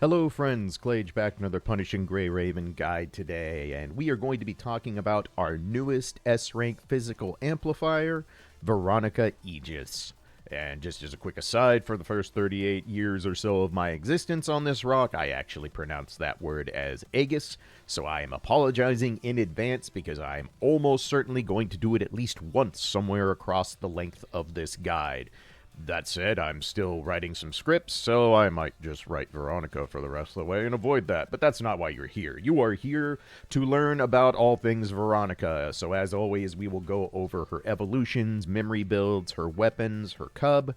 Hello friends, Clage back with another Punishing Grey Raven guide today, and we are going to be talking about our newest S-rank physical amplifier, Veronica Aegis. And just as a quick aside, for the first 38 years or so of my existence on this rock, I actually pronounce that word as Aegis, so I am apologizing in advance because I am almost certainly going to do it at least once somewhere across the length of this guide. That said, I'm still writing some scripts, so I might just write Veronica for the rest of the way and avoid that. But that's not why you're here. You are here to learn about all things Veronica. So as always, we will go over her evolutions, memory builds, her weapons, her cub,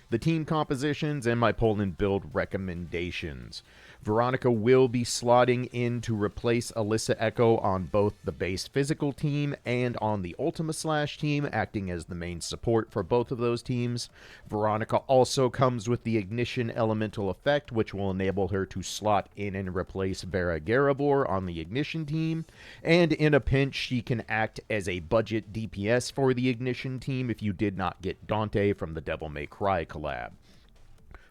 the team compositions, and my Poland build recommendations. Veronica will be slotting in to replace Alyssa Echo on both the base physical team and on the Ultima Slash team, acting as the main support for both of those teams. Veronica also comes with the Ignition Elemental effect, which will enable her to slot in and replace Vera Garibor on the Ignition team. And in a pinch, she can act as a budget DPS for the Ignition team if you did not get Dante from the Devil May Cry collab.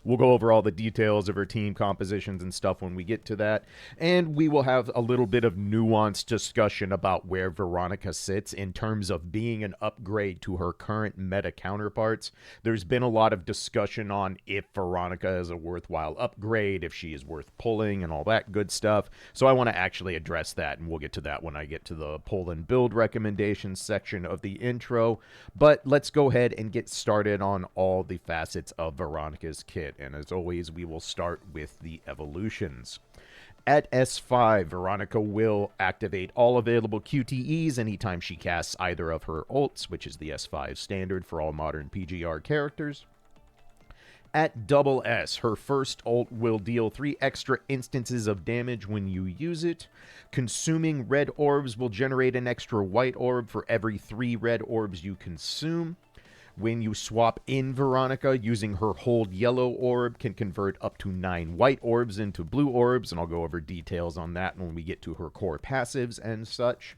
We'll go over all the details of her team compositions and stuff when we get to that. And we will have a little bit of nuanced discussion about where Veronica sits in terms of being an upgrade to her current meta counterparts. There's been a lot of discussion on if Veronica is a worthwhile upgrade, if she is worth pulling, and all that good stuff. So I want to actually address that, and we'll get to that when I get to the pull and build recommendations section of the intro. But let's go ahead and get started on all the facets of Veronica's kit. And as always, we will start with the evolutions. At S5, Veronica will activate all available QTEs anytime she casts either of her ults, which is the S5 standard for all modern PGR characters. At double S, her first ult will deal 3 extra instances of damage when you use it. Consuming red orbs will generate an extra white orb for every 3 red orbs you consume. When you swap in Veronica, using her hold yellow orb can convert up to 9 white orbs into blue orbs, and I'll go over details on that when we get to her core passives and such.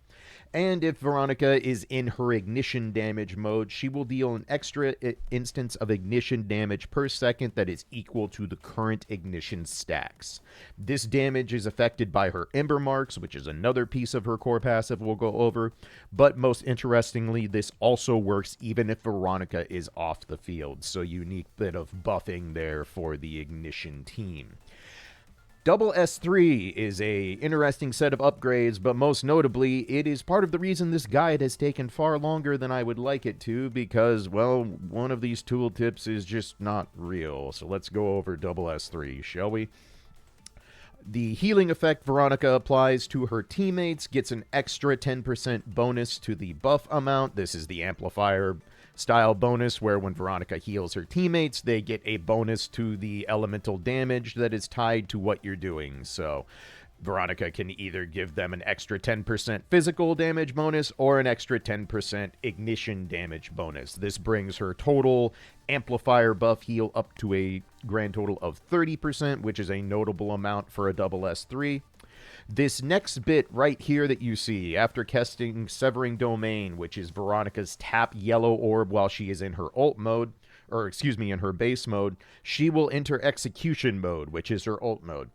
And if Veronica is in her ignition damage mode, she will deal an extra instance of ignition damage per second that is equal to the current ignition stacks. This damage is affected by her Ember Marks, which is another piece of her core passive we'll go over. But most interestingly, this also works even if Veronica is off the field, so unique bit of buffing there for the ignition team. Double S3 is a interesting set of upgrades, but most notably, it is part of the reason this guide has taken far longer than I would like it to, because, well, one of these tooltips is just not real. So let's go over Double S3, shall we? The healing effect Veronica applies to her teammates gets an extra 10% bonus to the buff amount. This is the amplifier style bonus where when Veronica heals her teammates, they get a bonus to the elemental damage that is tied to what you're doing. So Veronica can either give them an extra 10% physical damage bonus or an extra 10% ignition damage bonus. This brings her total amplifier buff heal up to a grand total of 30%, which is a notable amount for a double S3. This next bit right here that you see, after casting Severing Domain, which is Veronica's tap yellow orb while she is in her ult mode, in her base mode, she will enter execution mode, which is her ult mode.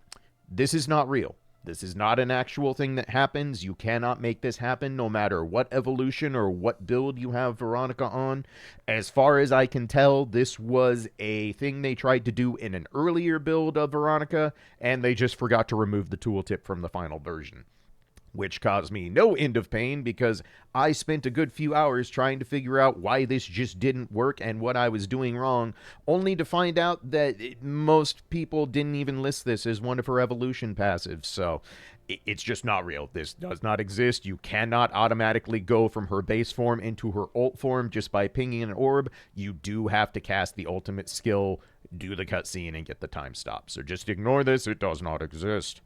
This is not real. This is not an actual thing that happens. You cannot make this happen no matter what evolution or what build you have Veronica on. As far as I can tell, this was a thing they tried to do in an earlier build of Veronica, and they just forgot to remove the tooltip from the final version, which caused me no end of pain because I spent a good few hours trying to figure out why this just didn't work and what I was doing wrong, only to find out that most people didn't even list this as one of her evolution passives, so it's just not real. This does not exist. You cannot automatically go from her base form into her ult form just by pinging an orb. You do have to cast the ultimate skill, do the cutscene, and get the time stop. So just ignore this. It does not exist.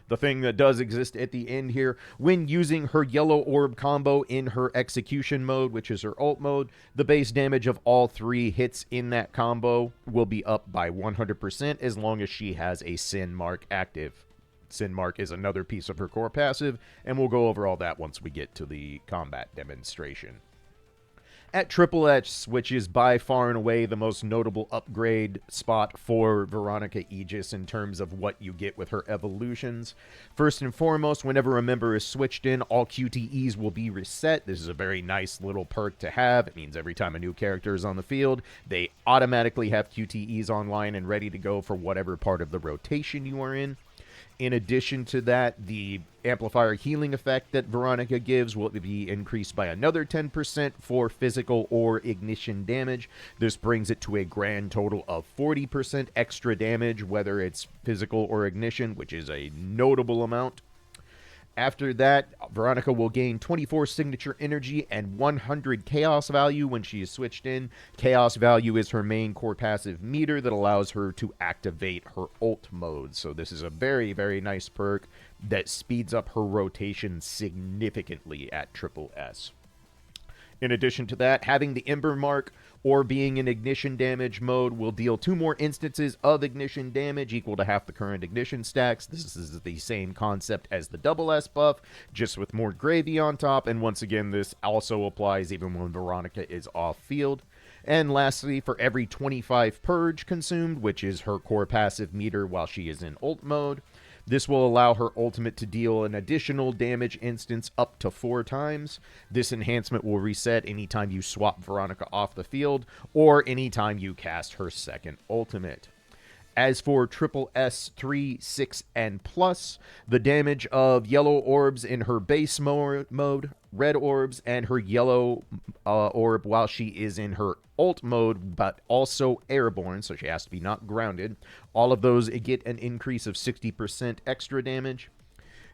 The thing that does exist at the end here, when using her yellow orb combo in her execution mode, which is her ult mode, the base damage of all 3 hits in that combo will be up by 100% as long as she has a Sin Mark active. Sin Mark is another piece of her core passive, and we'll go over all that once we get to the combat demonstration. At Triple S, which is by far and away the most notable upgrade spot for Veronica Aegis in terms of what you get with her evolutions. First and foremost, whenever a member is switched in, all QTEs will be reset. This is a very nice little perk to have. It means every time a new character is on the field, they automatically have QTEs online and ready to go for whatever part of the rotation you are in. In addition to that, the amplifier healing effect that Veronica gives will be increased by another 10% for physical or ignition damage. This brings it to a grand total of 40% extra damage, whether it's physical or ignition, which is a notable amount. After that, Veronica will gain 24 signature energy and 100 chaos value when she is switched in. Chaos value is her main core passive meter that allows her to activate her ult mode. So this is a very, very nice perk that speeds up her rotation significantly at Triple S. In addition to that, having the Ember Mark or being in ignition damage mode will deal 2 more instances of ignition damage equal to half the current ignition stacks. This is the same concept as the double S buff, just with more gravy on top, and once again, this also applies even when Veronica is off field. And lastly, for every 25 purge consumed, which is her core passive meter while she is in ult mode, this will allow her ultimate to deal an additional damage instance up to 4 times. This enhancement will reset anytime you swap Veronica off the field or anytime you cast her second ultimate. As for Triple S3, 6, and Plus, the damage of yellow orbs in her base mode, red orbs, and her yellow orb while she is in her ult mode, but also airborne, so she has to be not grounded. All of those get an increase of 60% extra damage.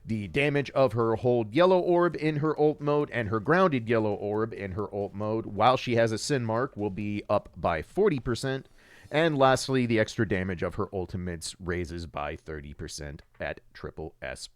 The damage of her hold yellow orb in her ult mode and her grounded yellow orb in her ult mode while she has a sin mark will be up by 40%. And lastly, the extra damage of her ultimates raises by 30% at Triple S+.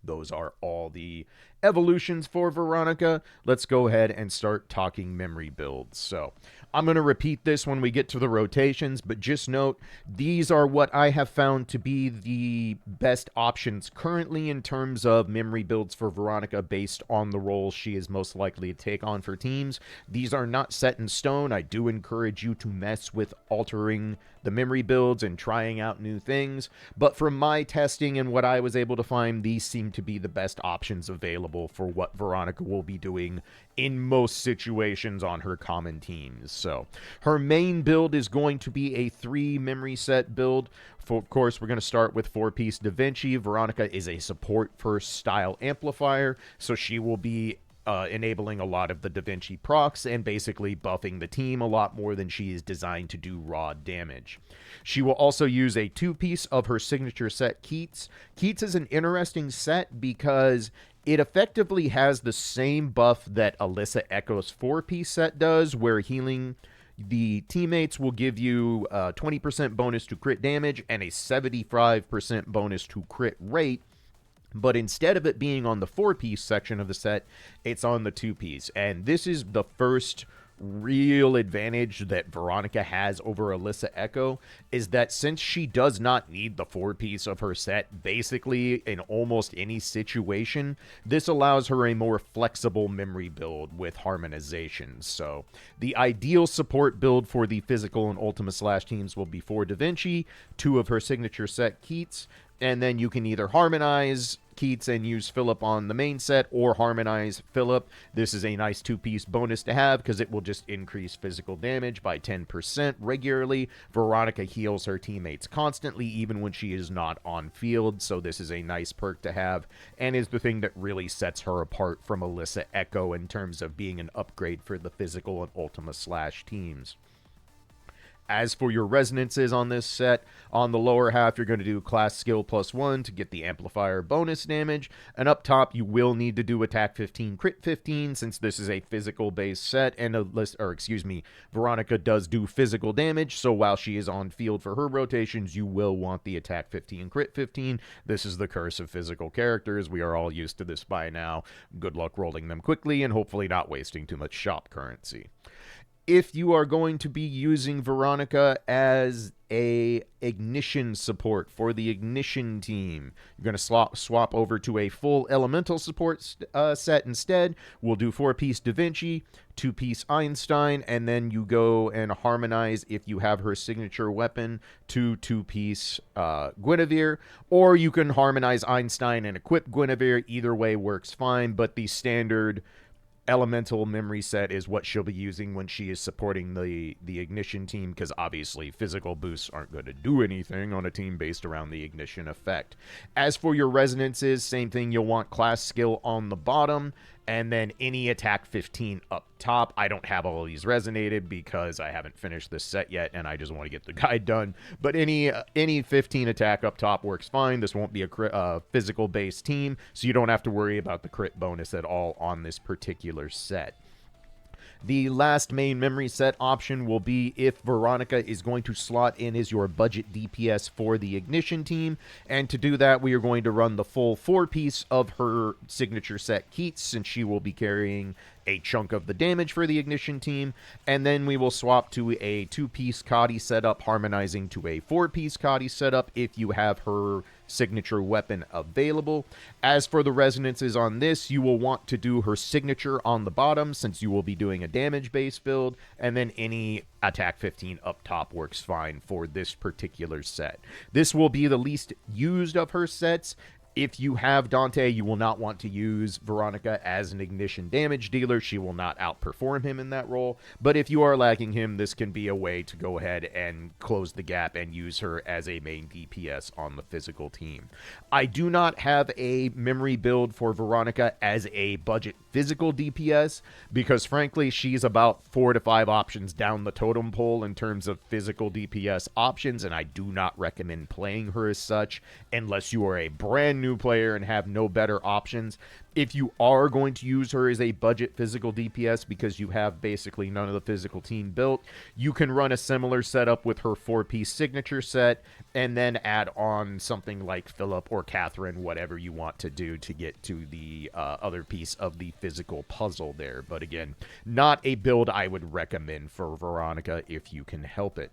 Those are all the evolutions for Veronica. Let's go ahead and start talking memory builds. So I'm going to repeat this when we get to the rotations, but just note, these are what I have found to be the best options currently in terms of memory builds for Veronica based on the roles she is most likely to take on for teams. These are not set in stone. I do encourage you to mess with altering the memory builds and trying out new things, but from my testing and what I was able to find, these seem to be the best options available for what Veronica will be doing in most situations on her common teams. So her main build is going to be a 3 memory set build. Of course, we're going to start with 4-piece Da Vinci. Veronica is a support first style amplifier, so she will be enabling a lot of the Da Vinci procs and basically buffing the team a lot more than she is designed to do raw damage. She will also use a 2-piece of her signature set Keats. Keats is an interesting set because it effectively has the same buff that Alyssa Echo's 4-piece set does, where healing the teammates will give you a 20% bonus to crit damage and a 75% bonus to crit rate. But instead of it being on the 4-piece section of the set, it's on the 2-piece. And this is the first real advantage that Veronica has over Alyssa Echo, is that since she does not need the 4-piece of her set basically in almost any situation, this allows her a more flexible memory build with harmonization. So the ideal support build for the Physical and Ultima Slash teams will be 4 Da Vinci, 2 of her signature set Keats, and then you can either harmonize Keats and use Philip on the main set, or harmonize Philip. This is a nice 2-piece bonus to have because it will just increase physical damage by 10% regularly. Veronica heals her teammates constantly, even when she is not on field, so this is a nice perk to have, and is the thing that really sets her apart from Alyssa Echo in terms of being an upgrade for the Physical and Ultima Slash teams. As for your resonances on this set, on the lower half, you're going to do class skill +1 to get the amplifier bonus damage. And up top, you will need to do attack 15, crit 15, since this is a physical-based set. And Veronica does do physical damage. So while she is on field for her rotations, you will want the attack 15, crit 15. This is the curse of physical characters. We are all used to this by now. Good luck rolling them quickly and hopefully not wasting too much shop currency. If you are going to be using Veronica as a ignition support for the ignition team, you're going to swap over to a full elemental support set instead. We'll do 4-piece Da Vinci, 2-piece Einstein, and then you go and harmonize if you have her signature weapon to 2-piece Guinevere, or you can harmonize Einstein and equip Guinevere. Either way works fine, but the standard elemental memory set is what she'll be using when she is supporting the ignition team, because obviously physical boosts aren't going to do anything on a team based around the ignition effect. As for your resonances, same thing. You'll want class skill on the bottom, and then any attack 15 up top. I don't have all of these resonated because I haven't finished this set yet, and I just want to get the guide done. But any 15 attack up top works fine. This won't be a physical-based team, so you don't have to worry about the crit bonus at all on this particular set. The last main memory set option will be if Veronica is going to slot in as your budget DPS for the ignition team. And to do that, we are going to run the full 4-piece of her signature set Keats, since she will be carrying a chunk of the damage for the ignition team. And then we will swap to a 2-piece Kadi setup, harmonizing to a 4-piece Kadi setup if you have her signature weapon available. As for the resonances on this, you will want to do her signature on the bottom, since you will be doing a damage base build, and then any attack 15 up top works fine for this particular set. This will be the least used of her sets. If you have Dante, you will not want to use Veronica as an ignition damage dealer. She will not outperform him in that role. But if you are lacking him, this can be a way to go ahead and close the gap and use her as a main DPS on the physical team. I do not have a memory build for Veronica as a budget physical DPS, because frankly, she's about 4 to 5 options down the totem pole in terms of physical DPS options, and I do not recommend playing her as such unless you are a brand new player and have no better options. If you are going to use her as a budget physical DPS because you have basically none of the physical team built, you can run a similar setup with her 4-piece signature set and then add on something like Philip or Catherine, whatever you want to do to get to the other piece of the physical puzzle there. But again, not a build I would recommend for Veronica if you can help it.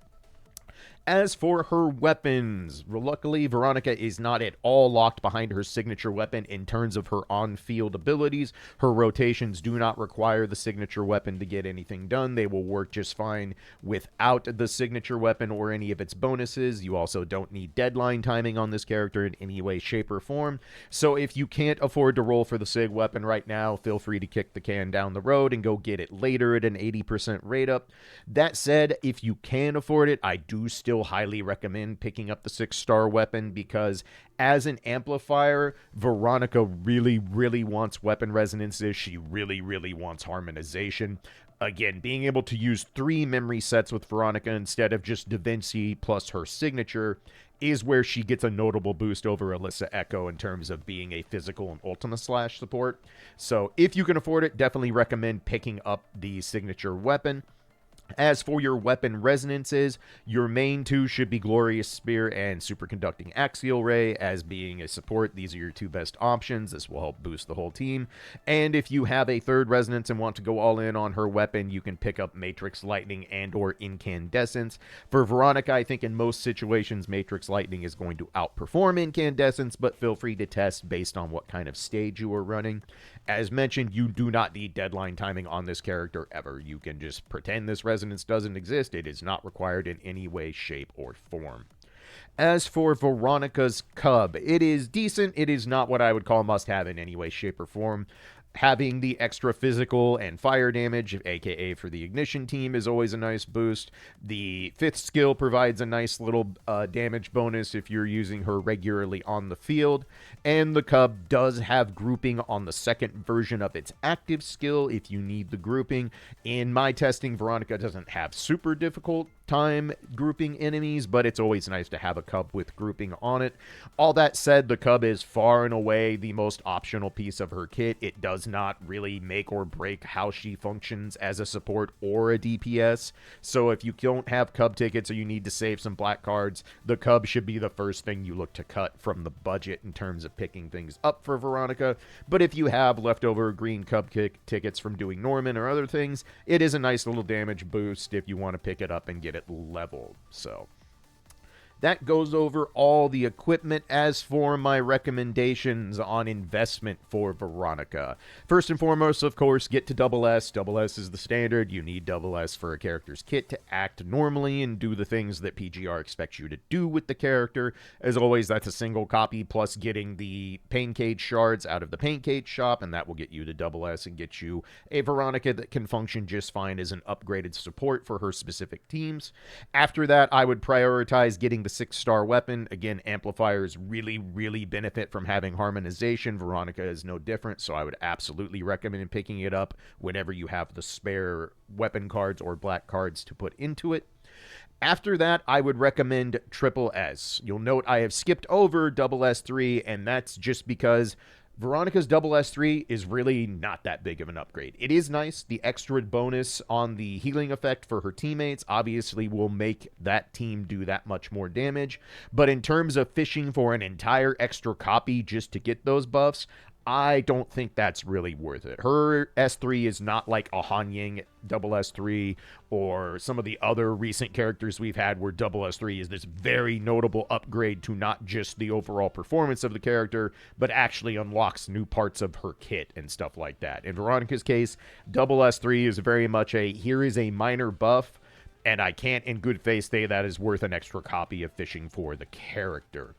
As for her weapons, luckily Veronica is not at all locked behind her signature weapon in terms of her on-field abilities. Her rotations do not require the signature weapon to get anything done. They will work just fine without the signature weapon or any of its bonuses. You also don't need deadline timing on this character in any way, shape, or form. So if you can't afford to roll for the sig weapon right now, feel free to kick the can down the road and go get it later at an 80% rate up. That said, if you can afford it, I do still highly recommend picking up the 6-star weapon, because as an amplifier, Veronica really wants weapon resonances. She really wants harmonization. Again, being able to use 3 memory sets with Veronica instead of just Da Vinci plus her signature is where she gets a notable boost over Alyssa Echo in terms of being a physical and Ultima Slash support. So if you can afford it, definitely recommend picking up the signature weapon. As for your weapon resonances, your main 2 should be Glorious Spear and Superconducting Axial Ray. As being a support, these are your 2 best options. This will help boost the whole team. And if you have a 3rd resonance and want to go all in on her weapon, you can pick up Matrix Lightning and or Incandescence. For Veronica, I think in most situations, Matrix Lightning is going to outperform Incandescence, but feel free to test based on what kind of stage you are running. As mentioned, you do not need deadline timing on this character ever. You can just pretend this resonance doesn't exist. It is not required in any way, shape, or form. As for Veronica's Cub, it is decent. It is not what I would call must-have in any way, shape, or form. Having the extra physical and fire damage, aka for the ignition team, is always a nice boost. The 5th skill provides a nice little damage bonus if you're using her regularly on the field. And the Cub does have grouping on the 2nd version of its active skill if you need the grouping. In my testing, Veronica doesn't have super difficult time grouping enemies, but it's always nice to have a cub with grouping on it. All that said, the cub is far and away the most optional piece of her kit. It does not really make or break how she functions as a support or a DPS. So if you don't have cub tickets or you need to save some black cards, the cub should be the first thing you look to cut from the budget in terms of picking things up for Veronica. But if you have leftover green cub tickets from doing Norman or other things, it is a nice little damage boost if you want to pick it up and get it leveled. So that goes over all the equipment. As for my recommendations on investment for Veronica, first and foremost, of course, get to SS. SS is the standard. You need SS for a character's kit to act normally and do the things that PGR expects you to do with the character. As always, that's a single copy plus getting the pain cage shards out of the pain cage shop, and that will get you to SS and get you a Veronica that can function just fine as an upgraded support for her specific teams. After that, I would prioritize getting the 6-star weapon. Again, amplifiers really benefit from having harmonization. Veronica is no different, so I would absolutely recommend picking it up whenever you have the spare weapon cards or black cards to put into it. After that, I would recommend SS. You'll note I have skipped over SS3, and that's just because Veronica's SS3 is really not that big of an upgrade. It is nice. The extra bonus on the healing effect for her teammates obviously will make that team do that much more damage. But in terms of fishing for an entire extra copy just to get those buffs, I don't think that's really worth it. Her S3 is not like a Han Ying SS3 or some of the other recent characters we've had where SS3 is this very notable upgrade to not just the overall performance of the character, but actually unlocks new parts of her kit and stuff like that. In Veronica's case, SS3 is very much a, here is a minor buff, and I can't in good faith say that is worth an extra copy of fishing for the character.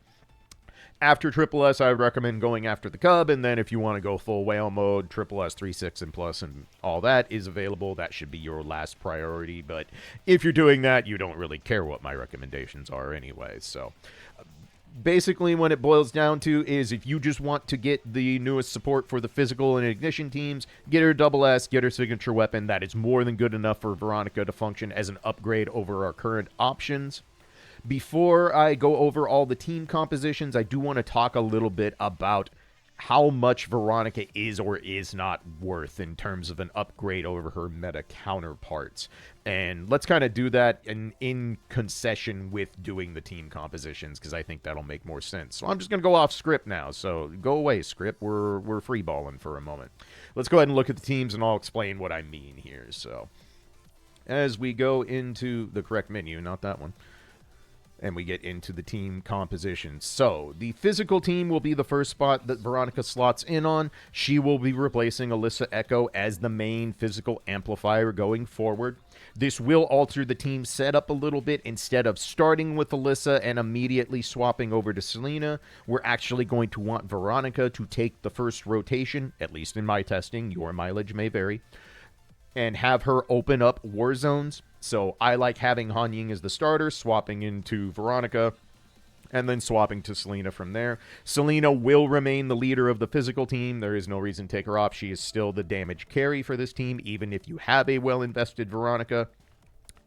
After SS, I would recommend going after the cub, and then if you want to go full whale mode, SS 3, 6, and plus, and all that is available. That should be your last priority, but if you're doing that, you don't really care what my recommendations are anyway. So basically what it boils down to is if you just want to get the newest support for the physical and ignition teams, get her SS, get her signature weapon. That is more than good enough for Veronica to function as an upgrade over our current options. Before I go over all the team compositions, I do want to talk a little bit about how much Veronica is or is not worth in terms of an upgrade over her meta counterparts. And let's kind of do that in concession with doing the team compositions, because I think that'll make more sense. So I'm just going to go off script now. So go away, script. We're freeballing for a moment. Let's go ahead and look at the teams, and I'll explain what I mean here. So as we go into the correct menu, not that one, and we get into the team composition. So the physical team will be the first spot that Veronica slots in on. She will be replacing Alyssa Echo as the main physical amplifier going forward. This will alter the team setup a little bit. Instead of starting with Alyssa and immediately swapping over to Selena, we're actually going to want Veronica to take the first rotation, at least in my testing. Your mileage may vary, and have her open up war zones. So I like having Han Ying as the starter, swapping into Veronica, and then swapping to Selena from there. Selena will remain the leader of the physical team. There is no reason to take her off. She is still the damage carry for this team, even if you have a well-invested Veronica.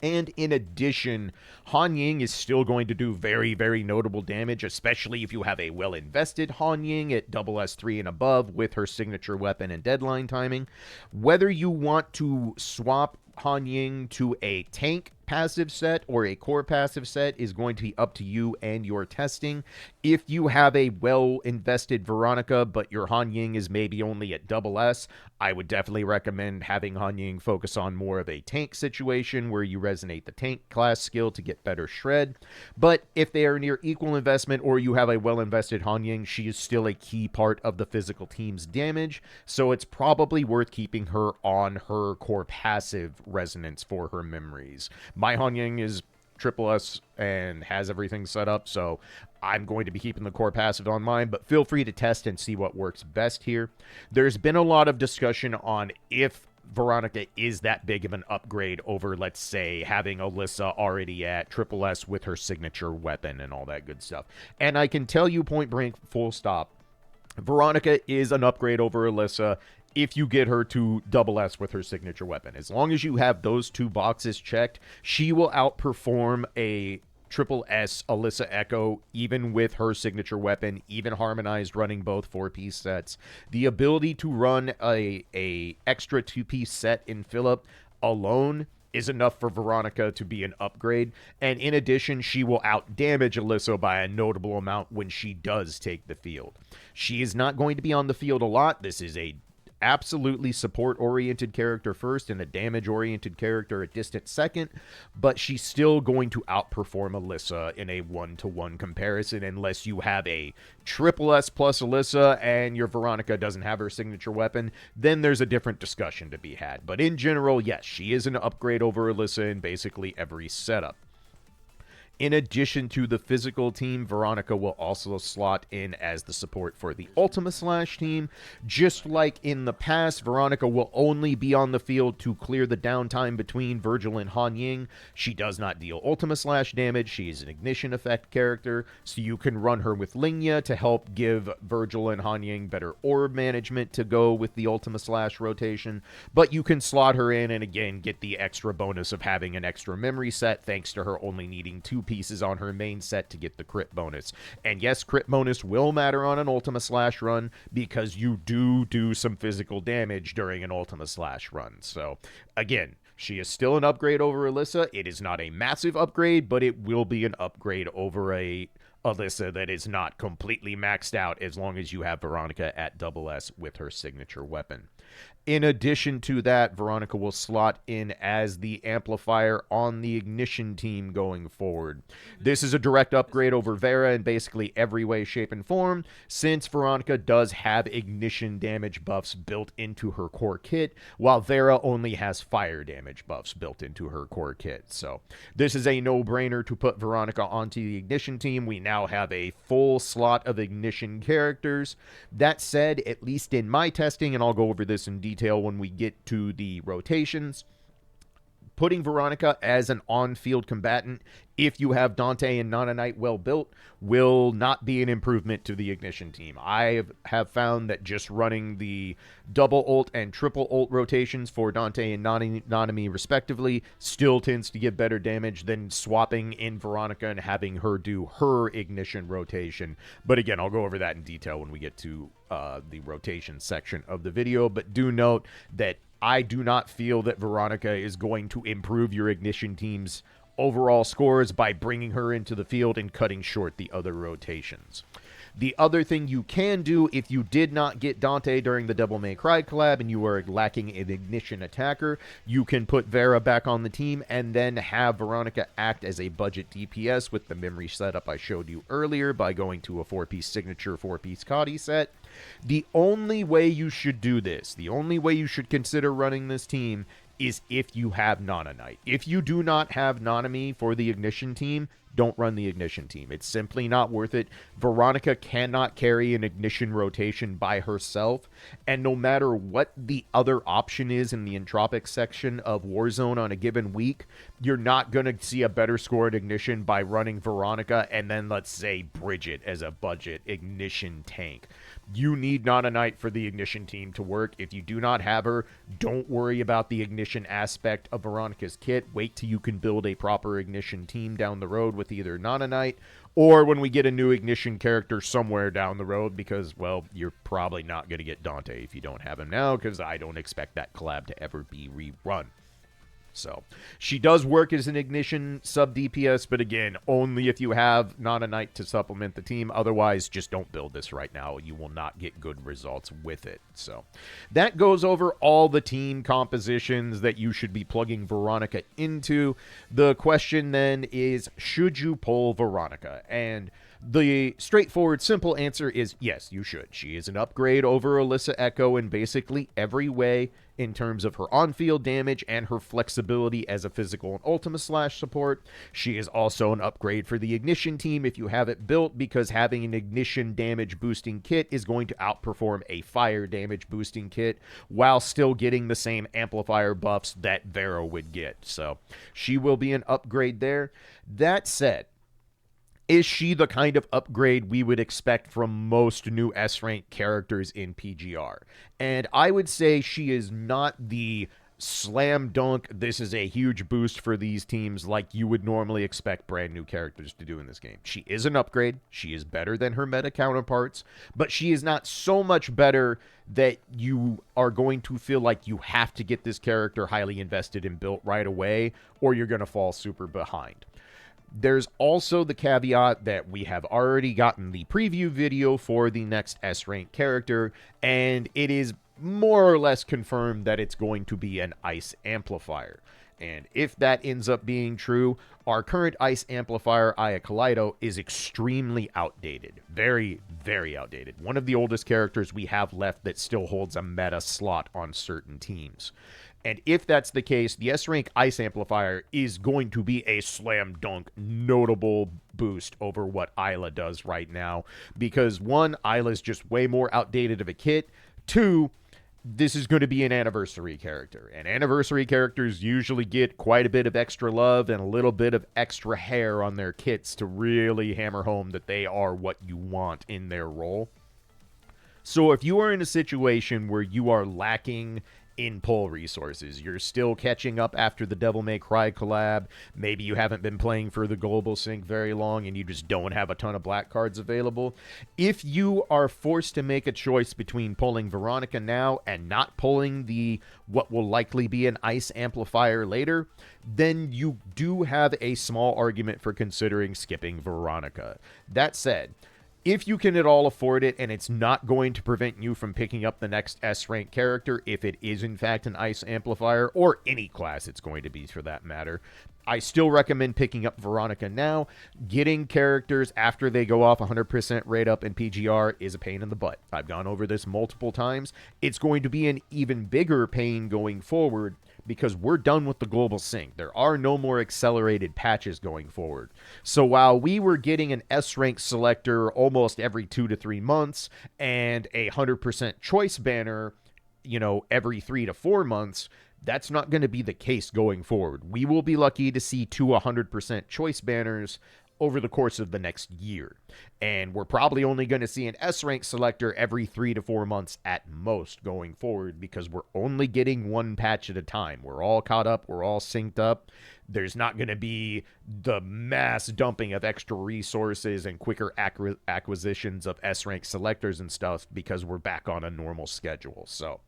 And in addition, Han Ying is still going to do very notable damage, especially if you have a well-invested Han Ying at SS3 and above with her signature weapon and deadline timing. Whether you want to swap Han Ying to a tank passive set or a core passive set is going to be up to you and your testing. If you have a well-invested Veronica, but your Han Ying is maybe only at SS, I would definitely recommend having Han Ying focus on more of a tank situation where you resonate the tank class skill to get better shred. But if they are near equal investment or you have a well-invested Han Ying, she is still a key part of the physical team's damage, so it's probably worth keeping her on her core passive resonance for her memories. My Han Ying is SS and has everything set up, so I'm going to be keeping the core passive on mine, but feel free to test and see what works best here. There's been a lot of discussion on if Veronica is that big of an upgrade over, let's say, having Alyssa already at SS with her signature weapon and all that good stuff. And I can tell you point blank, full stop, Veronica is an upgrade over Alyssa if you get her to double S with her signature weapon. As long as you have those two boxes checked, she will outperform a triple S Alyssa Echo, even with her signature weapon, even harmonized running both 4-piece sets. The ability to run a extra 2-piece set in Philip alone is enough for Veronica to be an upgrade, and in addition, she will outdamage Alyssa by a notable amount when she does take the field. She is not going to be on the field a lot. This is a absolutely support-oriented character first and a damage-oriented character a distant second, but she's still going to outperform Alyssa in a 1-to-1 comparison unless you have a triple S plus Alyssa and your Veronica doesn't have her signature weapon. Then there's a different discussion to be had. But in general, yes, she is an upgrade over Alyssa in basically every setup. In addition to the physical team, Veronica will also slot in as the support for the Ultima Slash team. Just like in the past, Veronica will only be on the field to clear the downtime between Virgil and Han Ying. She does not deal Ultima Slash damage. She is an ignition effect character, so you can run her with Lingya to help give Virgil and Han Ying better orb management to go with the Ultima Slash rotation. But you can slot her in and again get the extra bonus of having an extra memory set thanks to her only needing 2 pieces on her main set to get the crit bonus. And yes, crit bonus will matter on an Ultima Slash run because you do some physical damage during an Ultima Slash run. So again, she is still an upgrade over Alyssa. It is not a massive upgrade, but it will be an upgrade over a Alyssa that is not completely maxed out as long as you have Veronica at double S with her signature weapon. In addition to that, Veronica will slot in as the amplifier on the Ignition team going forward. This is a direct upgrade over Vera in basically every way, shape, and form, since Veronica does have ignition damage buffs built into her core kit, while Vera only has fire damage buffs built into her core kit. So this is a no-brainer to put Veronica onto the Ignition team. We now have a full slot of Ignition characters. That said, at least in my testing, and I'll go over this in detail when we get to the rotations, putting Veronica as an on-field combatant, if you have Dante and Nana Knight well built, will not be an improvement to the Ignition team. I have found that just running the double ult and triple ult rotations for Dante and Nanami respectively still tends to give better damage than swapping in Veronica and having her do her Ignition rotation. But again, I'll go over that in detail when we get to the rotation section of the video. But do note that I do not feel that Veronica is going to improve your Ignition team's overall scores by bringing her into the field and cutting short the other rotations. The other thing you can do if you did not get Dante during the Devil May Cry collab and you are lacking an Ignition attacker, you can put Vera back on the team and then have Veronica act as a budget DPS with the memory setup I showed you earlier by going to a 4-piece signature 4-piece Kadi set. The only way you should do this, the only way you should consider running this team is if you have Nana Knight. If you do not have Nanami for the Ignition team, don't run the Ignition team. It's simply not worth it. Veronica cannot carry an Ignition rotation by herself, and no matter what the other option is in the Entropic section of Warzone on a given week, you're not going to see a better score at Ignition by running Veronica and then, let's say, Bridget as a budget Ignition tank. You need Nana Knight for the Ignition team to work. If you do not have her, don't worry about the Ignition aspect of Veronica's kit. Wait till you can build a proper Ignition team down the road with either Nana Knight or when we get a new Ignition character somewhere down the road, because, well, you're probably not going to get Dante if you don't have him now, because I don't expect that collab to ever be rerun. So, she does work as an Ignition sub-DPS, but again, only if you have Nana Knight to supplement the team. Otherwise, just don't build this right now. You will not get good results with it. So, that goes over all the team compositions that you should be plugging Veronica into. The question then is, should you pull Veronica? And the straightforward, simple answer is yes, you should. She is an upgrade over Alyssa Echo in basically every way in terms of her on-field damage and her flexibility as a physical and Ultima Slash support. She is also an upgrade for the Ignition team if you have it built, because having an Ignition damage boosting kit is going to outperform a fire damage boosting kit while still getting the same amplifier buffs that Vera would get. So she will be an upgrade there. That said, Is she the kind of upgrade we would expect from most new S-rank characters in PGR? And I would say she is not the slam dunk, this is a huge boost for these teams like you would normally expect brand new characters to do in this game. She is an upgrade. She is better than her meta counterparts, but she is not so much better that you are going to feel like you have to get this character highly invested and built right away, or you're going to fall super behind. There's also the caveat that we have already gotten the preview video for the next S-rank character, and it is more or less confirmed that it's going to be an ice amplifier. And if that ends up being true, our current ice amplifier, Aya Kaleido, is extremely outdated. Very, very outdated. One of the oldest characters we have left that still holds a meta slot on certain teams. And if that's the case, the S-Rank Ice Amplifier is going to be a slam dunk notable boost over what Isla does right now. Because one, Isla's just way more outdated of a kit. Two, this is going to be an anniversary character. And anniversary characters usually get quite a bit of extra love and a little bit of extra hair on their kits to really hammer home that they are what you want in their role. So if you are in a situation where you are lacking in pull resources, you're still catching up after the Devil May Cry collab, maybe you haven't been playing for the global sync very long and you just don't have a ton of black cards available, if you are forced to make a choice between pulling Veronica now and not pulling the what will likely be an ice amplifier later, then you do have a small argument for considering skipping Veronica. That said, if you can at all afford it and it's not going to prevent you from picking up the next S-rank character, if it is in fact an ice amplifier, or any class it's going to be for that matter, I still recommend picking up Veronica now. Getting characters after they go off 100% rate up in PGR is a pain in the butt. I've gone over this multiple times. It's going to be an even bigger pain going forward because we're done with the global sync. There are no more accelerated patches going forward. So while we were getting an S-rank selector almost every 2 to 3 months and a 100% choice banner, every 3 to 4 months, that's not going to be the case going forward. We will be lucky to see 2 100% choice banners over the course of the next year. And we're probably only going to see an S-rank selector every 3 to 4 months at most going forward because we're only getting one patch at a time. We're all caught up. We're all synced up. There's not going to be the mass dumping of extra resources and quicker acquisitions of S-rank selectors and stuff because we're back on a normal schedule. So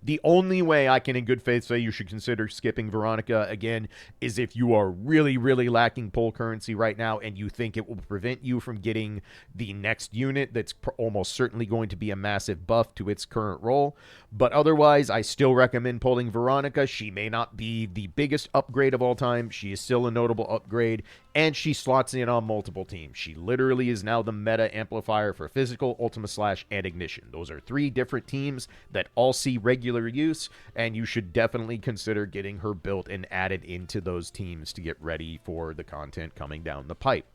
the only way I can in good faith say you should consider skipping Veronica, again, is if you are really, really lacking pull currency right now and you think it will prevent you from getting the next unit that's almost certainly going to be a massive buff to its current role. But otherwise, I still recommend pulling Veronica. She may not be the biggest upgrade of all time. She is still a notable upgrade, and she slots in on multiple teams. She literally is now the meta amplifier for Physical, Ultima Slash, and Ignition. Those are 3 different teams that all see regular use, and you should definitely consider getting her built and added into those teams to get ready for the content coming down the pipe.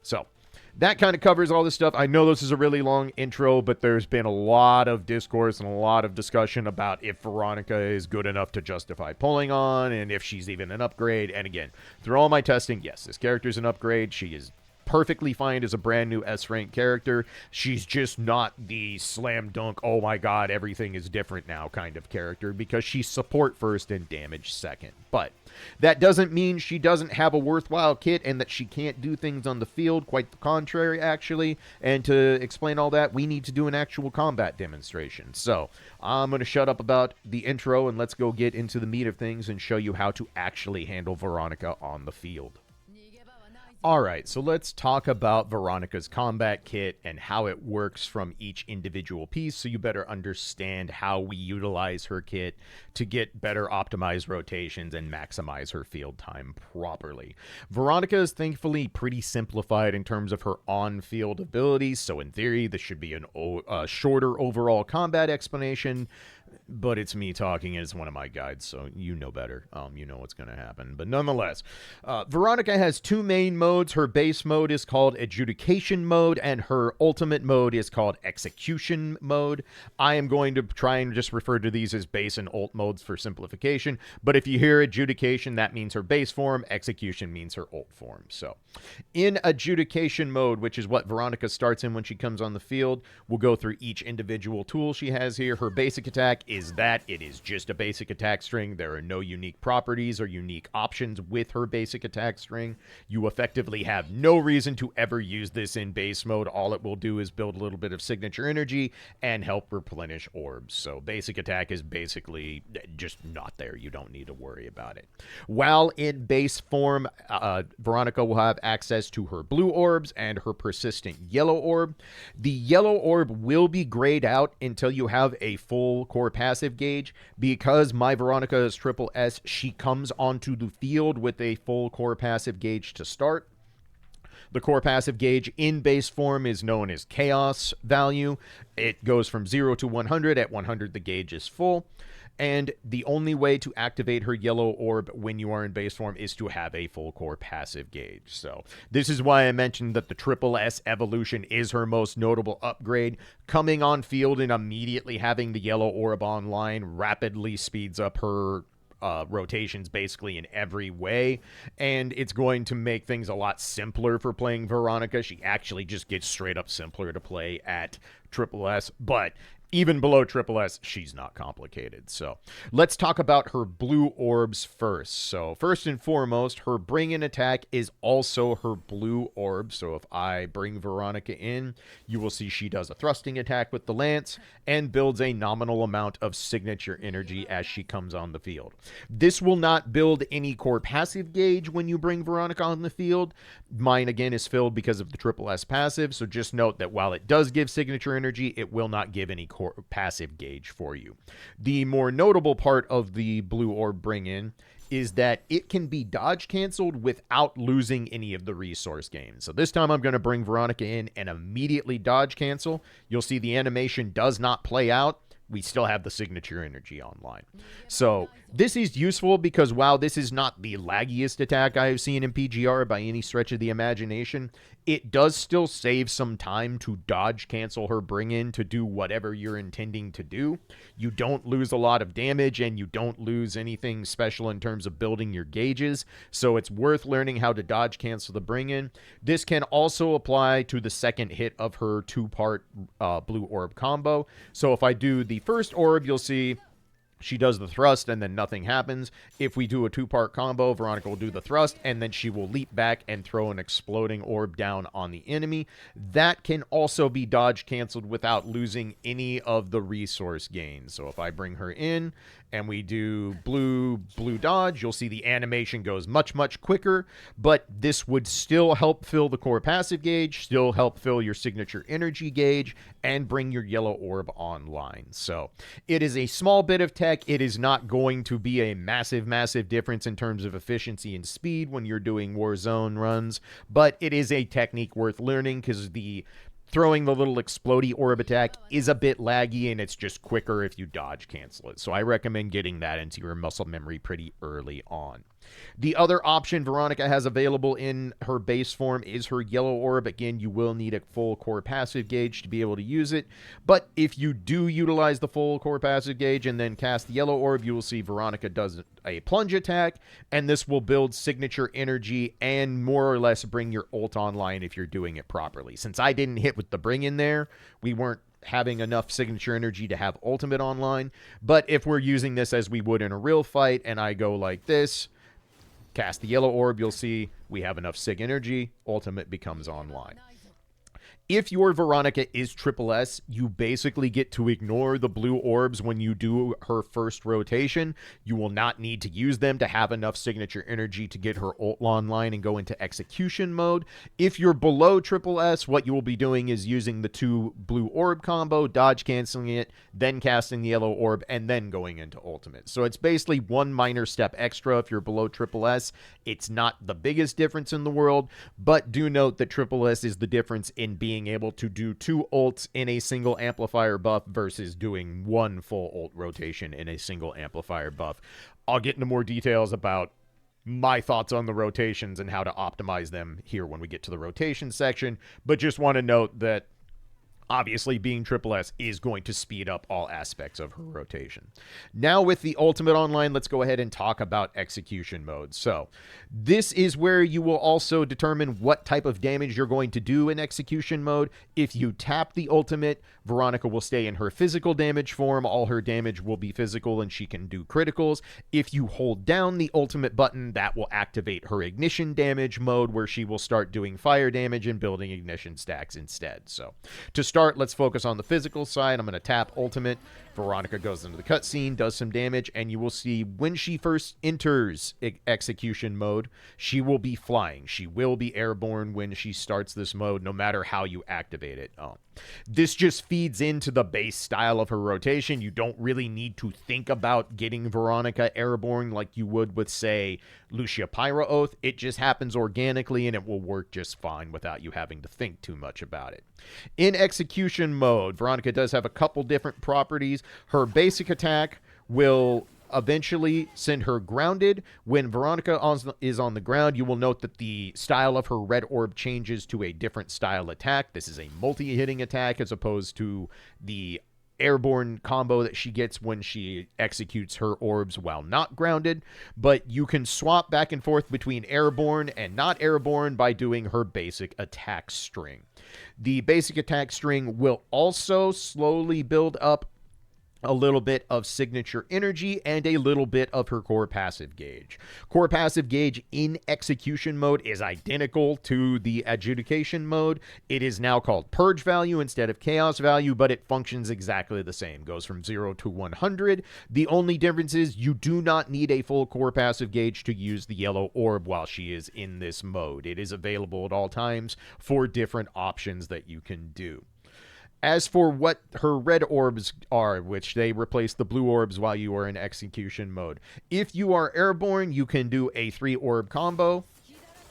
So that kind of covers all this stuff. I know this is a really long intro, but there's been a lot of discourse and a lot of discussion about if Veronica is good enough to justify pulling on and if she's even an upgrade. And again, through all my testing, yes, this character is an upgrade. She is perfectly fine as a brand new S-rank character. She's just not the slam dunk, oh my god, everything is different now kind of character because she's support first and damage second. But that doesn't mean she doesn't have a worthwhile kit and that she can't do things on the field. Quite the contrary, actually. And to explain all that, we need to do an actual combat demonstration. So I'm going to shut up about the intro and let's go get into the meat of things and show you how to actually handle Veronica on the field. Alright, so let's talk about Veronica's combat kit and how it works from each individual piece so you better understand how we utilize her kit to get better optimized rotations and maximize her field time properly. Veronica is thankfully pretty simplified in terms of her on-field abilities, so in theory this should be a shorter overall combat explanation. but it's me talking, and it's one of my guides, so you know better. You know what's going to happen. But nonetheless, Veronica has two main modes. Her base mode is called Adjudication Mode, and her ultimate mode is called Execution Mode. I am going to try and just refer to these as base and ult modes for simplification, but if you hear Adjudication, that means her base form. Execution means her ult form. So, in Adjudication Mode, which is what Veronica starts in when she comes on the field, we'll go through each individual tool she has here. Her basic attack is that it is just a basic attack string. There are no unique properties or unique options with her basic attack string. You effectively have no reason to ever use this in base mode. All it will do is build a little bit of signature energy and help replenish orbs. So basic attack is basically just not there. You don't need to worry about it. While in base form, Veronica will have access to her blue orbs and her persistent yellow orb. The yellow orb will be grayed out until you have a full core passive gauge. Because my Veronica is triple S, she comes onto the field with a full core passive gauge to start. The core passive gauge in base form is known as chaos value. It goes from 0 to 100. At 100, the gauge is full. And the only way to activate her yellow orb when you are in base form is to have a full core passive gauge. So this is why I mentioned that the triple S evolution is her most notable upgrade. Coming on field and immediately having the yellow orb online rapidly speeds up her rotations basically in every way, and it's going to make things a lot simpler for playing Veronica. She actually just gets straight up simpler to play at triple S, but even below triple S, she's not complicated. So let's talk about her blue orbs first. So first and foremost, her bring in attack is also her blue orb. So if I bring Veronica in, you will see she does a thrusting attack with the lance and builds a nominal amount of signature energy as she comes on the field. This will not build any core passive gauge when you bring Veronica on the field. Mine again is filled because of the triple S passive. So just note that while it does give signature energy, it will not give any core passive gauge for you. The more notable part of the blue orb bring in is that it can be dodge canceled without losing any of the resource gains. So this time I'm going to bring Veronica in and immediately dodge cancel. You'll see the animation does not play out. We still have the signature energy online. So this is useful because while this is not the laggiest attack I have seen in PGR by any stretch of the imagination, it does still save some time to dodge cancel her bring in to do whatever you're intending to do. You don't lose a lot of damage and you don't lose anything special in terms of building your gauges. So it's worth learning how to dodge cancel the bring in. This can also apply to the second hit of her two-part blue orb combo. So if I do the first orb, you'll see she does the thrust and then nothing happens. If we do a two-part combo, Veronica will do the thrust and then she will leap back and throw an exploding orb down on the enemy. That can also be dodge canceled without losing any of the resource gains. So if I bring her in and we do blue dodge, you'll see the animation goes much quicker, but this would still help fill the core passive gauge, still help fill your signature energy gauge, and bring your yellow orb online. So it is a small bit of tech. It is not going to be a massive difference in terms of efficiency and speed when you're doing Warzone runs, but it is a technique worth learning because the throwing the little explodey orb attack is a bit laggy, and it's just quicker if you dodge cancel it. So I recommend getting that into your muscle memory pretty early on. The other option Veronica has available in her base form is her yellow orb. Again, you will need a full core passive gauge to be able to use it. But if you do utilize the full core passive gauge and then cast the yellow orb, you will see Veronica does a plunge attack, and this will build signature energy and more or less bring your ult online if you're doing it properly. Since I didn't hit with the bring in there, we weren't having enough signature energy to have ultimate online. But if we're using this as we would in a real fight and I go like this, cast the yellow orb, you'll see we have enough sig energy, ultimate becomes online. If your Veronica is triple S, you basically get to ignore the blue orbs when you do her first rotation. You will not need to use them to have enough signature energy to get her ult online and go into execution mode. If you're below triple S, what you will be doing is using the two blue orb combo, dodge canceling it, then casting the yellow orb, and then going into ultimate. So it's basically one minor step extra if you're below triple S. It's not the biggest difference in the world, but do note that triple S is the difference in being being able to do 2 ults in a single amplifier buff versus doing 1 full ult rotation in a single amplifier buff. I'll get into more details about my thoughts on the rotations and how to optimize them here when we get to the rotation section, but just want to note that obviously being Triple S is going to speed up all aspects of her rotation. Now with the ultimate online, let's go ahead and talk about execution mode. So this is where you will also determine what type of damage you're going to do in execution mode. If you tap the ultimate, Veronica will stay in her physical damage form. All her damage will be physical and she can do criticals. If you hold down the ultimate button, that will activate her ignition damage mode, where she will start doing fire damage and building ignition stacks instead. So to start, let's focus on the physical side. I'm going to tap ultimate. Veronica goes into the cutscene, does some damage, and you will see when she first enters execution mode, she will be flying. She will be airborne when she starts this mode, no matter how you activate it. This just feeds into the base style of her rotation. You don't really need to think about getting Veronica airborne like you would with, say, Lucia Pyra Oath. It just happens organically, and it will work just fine without you having to think too much about it. In execution mode, Veronica does have a couple different properties. Her basic attack will eventually send her grounded. When Veronica is on the ground, you will note that the style of her red orb changes to a different style attack. This is a multi-hitting attack as opposed to the airborne combo that she gets when she executes her orbs while not grounded. But you can swap back and forth between airborne and not airborne by doing her basic attack string. The basic attack string will also slowly build up a little bit of signature energy and a little bit of her core passive gauge. Core passive gauge in execution mode is identical to the adjudication mode. It is now called purge value instead of chaos value, but it functions exactly the same. Goes from 0 to 100. The only difference is you do not need a full core passive gauge to use the yellow orb while she is in this mode. It is available at all times for different options that you can do. As for what her red orbs are, which they replace the blue orbs while you are in execution mode. If you are airborne, you can do a 3-orb combo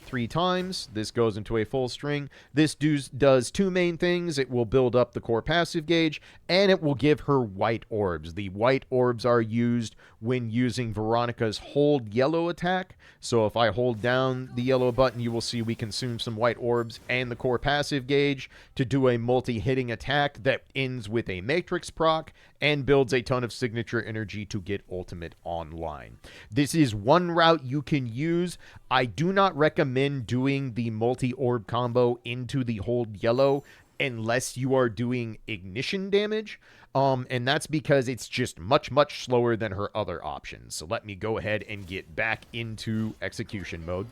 3 times. This goes into a full string. This does 2 main things. It will build up the core passive gauge, and it will give her white orbs. The white orbs are used when using Veronica's hold yellow attack. So if I hold down the yellow button, you will see we consume some white orbs and the core passive gauge to do a multi-hitting attack that ends with a matrix proc and builds a ton of signature energy to get ultimate online. This is one route you can use. I do not recommend doing the multi-orb combo into the hold yellow unless you are doing ignition damage. And that's because it's just much, much slower than her other options. So let me go ahead and get back into execution mode.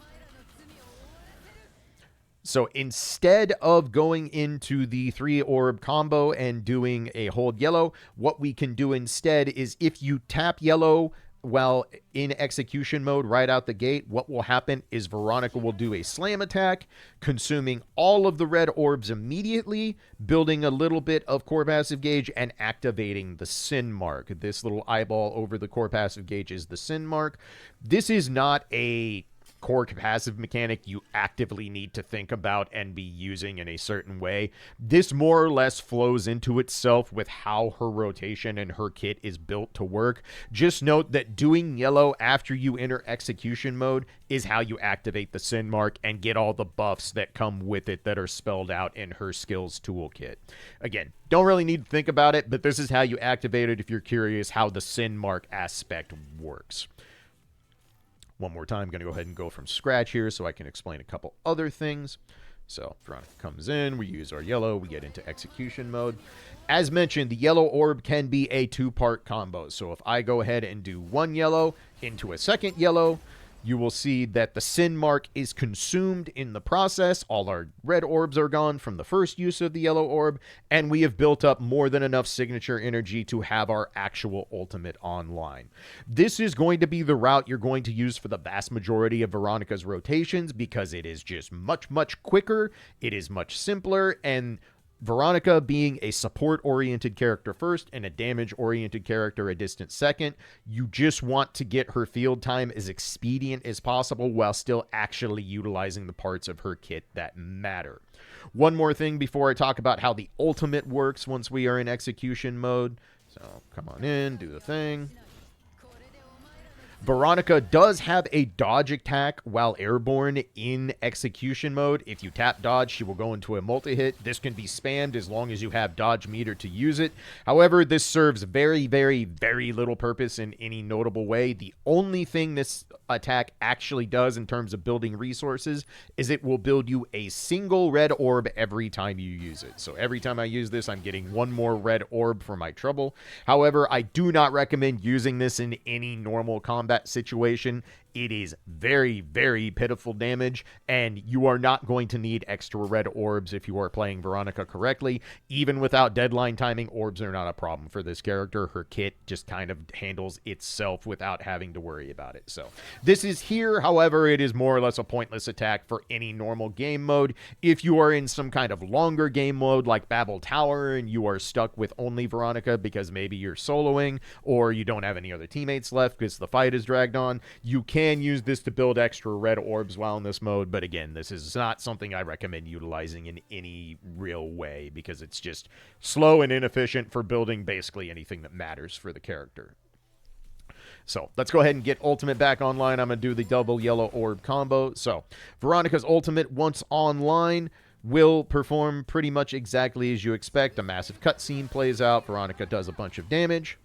So instead of going into the 3-orb combo and doing a hold yellow, what we can do instead is if you tap yellow while in execution mode right out the gate, what will happen is Veronica will do a slam attack, consuming all of the red orbs immediately, building a little bit of core passive gauge, and activating the sin mark. This little eyeball over the core passive gauge is the sin mark. This is not a core passive mechanic you actively need to think about and be using in a certain way. This more or less flows into itself with how her rotation and her kit is built to work. Just note that doing yellow after you enter execution mode is how you activate the sin mark and get all the buffs that come with it that are spelled out in her skills toolkit. Again, don't really need to think about it, but this is how you activate it if you're curious how the sin mark aspect works. One more time, I'm going to go ahead and go from scratch here so I can explain a couple other things. So Veronica comes in, we use our yellow, we get into execution mode. As mentioned, the yellow orb can be a 2-part combo. So if I go ahead and do 1 yellow into a 2nd yellow, you will see that the sin mark is consumed in the process. All our red orbs are gone from the first use of the yellow orb, and we have built up more than enough signature energy to have our actual ultimate online. This is going to be the route you're going to use for the vast majority of Veronica's rotations because it is just much, much quicker. It is much simpler, and Veronica being a support-oriented character first and a damage-oriented character a distant second, you just want to get her field time as expedient as possible while still actually utilizing the parts of her kit that matter. One more thing before I talk about how the ultimate works once we are in execution mode. So come on in, do the thing. Veronica does have a dodge attack while airborne in execution mode. If you tap dodge, she will go into a multi-hit. This can be spammed as long as you have dodge meter to use it. However, this serves very, very, very little purpose in any notable way. The only thing this attack actually does in terms of building resources is it will build you a single red orb every time you use it. So every time I use this, I'm getting one more red orb for my trouble. However, I do not recommend using this in any normal combat situation. It is very, very pitiful damage, and you are not going to need extra red orbs if you are playing Veronica correctly. Even without deadline timing, orbs are not a problem for this character. Her kit just kind of handles itself without having to worry about it. So this is here, however, it is more or less a pointless attack for any normal game mode. If you are in some kind of longer game mode like Babel Tower and you are stuck with only Veronica because maybe you're soloing or you don't have any other teammates left because the fight is dragged on, you can use this to build extra red orbs while in this mode, but again, this is not something I recommend utilizing in any real way because it's just slow and inefficient for building basically anything that matters for the character. So let's go ahead and get ultimate back online. I'm going to do the double yellow orb combo. So Veronica's ultimate, once online, will perform pretty much exactly as you expect. A massive cutscene plays out. Veronica does a bunch of damage,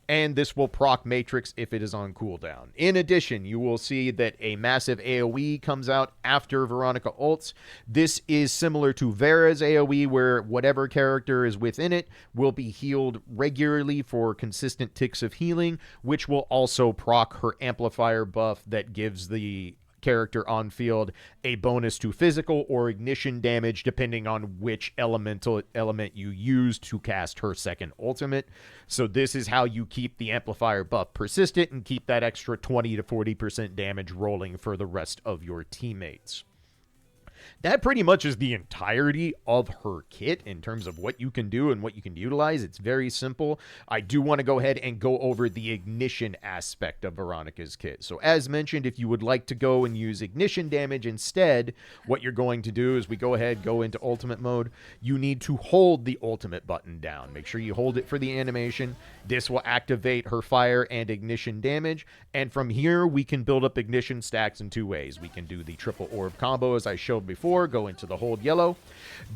and this will proc Matrix if it is on cooldown. In addition, you will see that a massive AoE comes out after Veronica ults. This is similar to Vera's AoE, where whatever character is within it will be healed regularly for consistent ticks of healing, which will also proc her amplifier buff that gives the character on field a bonus to physical or ignition damage depending on which element you use to cast her second ultimate. So this is how you keep the amplifier buff persistent and keep that extra 20 to 40% damage rolling for the rest of your teammates. That pretty much is the entirety of her kit in terms of what you can do and what you can utilize. It's very simple. I do want to go ahead and go over the ignition aspect of Veronica's kit. So as mentioned, if you would like to go and use ignition damage instead, what you're going to do is we go ahead, go into ultimate mode. You need to hold the ultimate button down. Make sure you hold it for the animation. This will activate her fire and ignition damage. And from here, we can build up ignition stacks in two ways. We can do the triple orb combo as I showed before. Go into the hold yellow.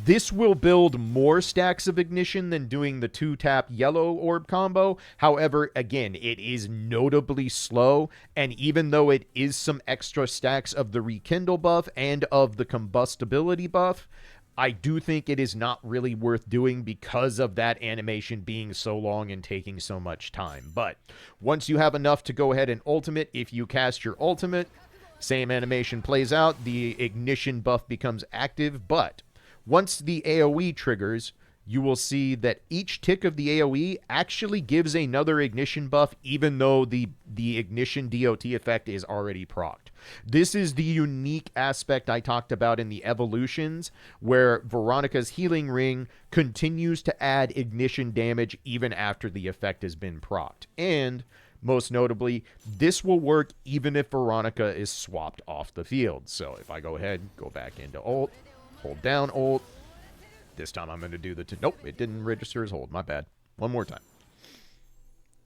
This will build more stacks of ignition than doing the 2-tap yellow orb combo. However, again, it is notably slow, and even though it is some extra stacks of the rekindle buff and of the combustibility buff, I do think it is not really worth doing because of that animation being so long and taking so much time. But once you have enough to go ahead and ultimate, if you cast your ultimate, same animation plays out, the ignition buff becomes active, but once the AoE triggers, you will see that each tick of the AoE actually gives another ignition buff, even though the ignition DOT effect is already procced. This is the unique aspect I talked about in the evolutions, where Veronica's healing ring continues to add ignition damage even after the effect has been procced. And most notably, this will work even if Veronica is swapped off the field. So if I go ahead, go back into ult, hold down ult. This time I'm going to do the... Nope, it didn't register as hold. My bad. One more time.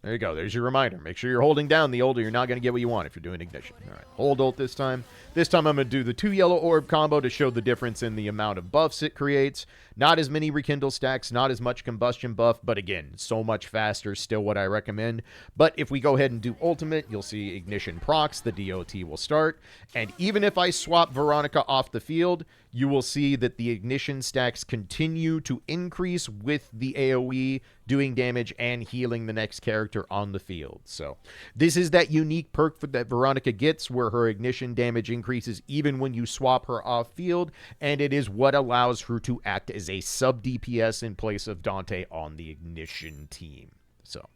There you go. There's your reminder. Make sure you're holding down the ult or you're not going to get what you want if you're doing ignition. All right, hold ult this time. This time I'm going to do the 2 yellow orb combo to show the difference in the amount of buffs it creates. Not as many rekindle stacks, not as much combustion buff, but again, so much faster, still what I recommend. But if we go ahead and do ultimate, you'll see ignition procs, the DOT will start. And even if I swap Veronica off the field, you will see that the ignition stacks continue to increase with the AoE doing damage and healing the next character on the field. So this is that unique perk that Veronica gets where her ignition damage increases even when you swap her off field, and it is what allows her to act as a sub DPS in place of Dante on the ignition team. So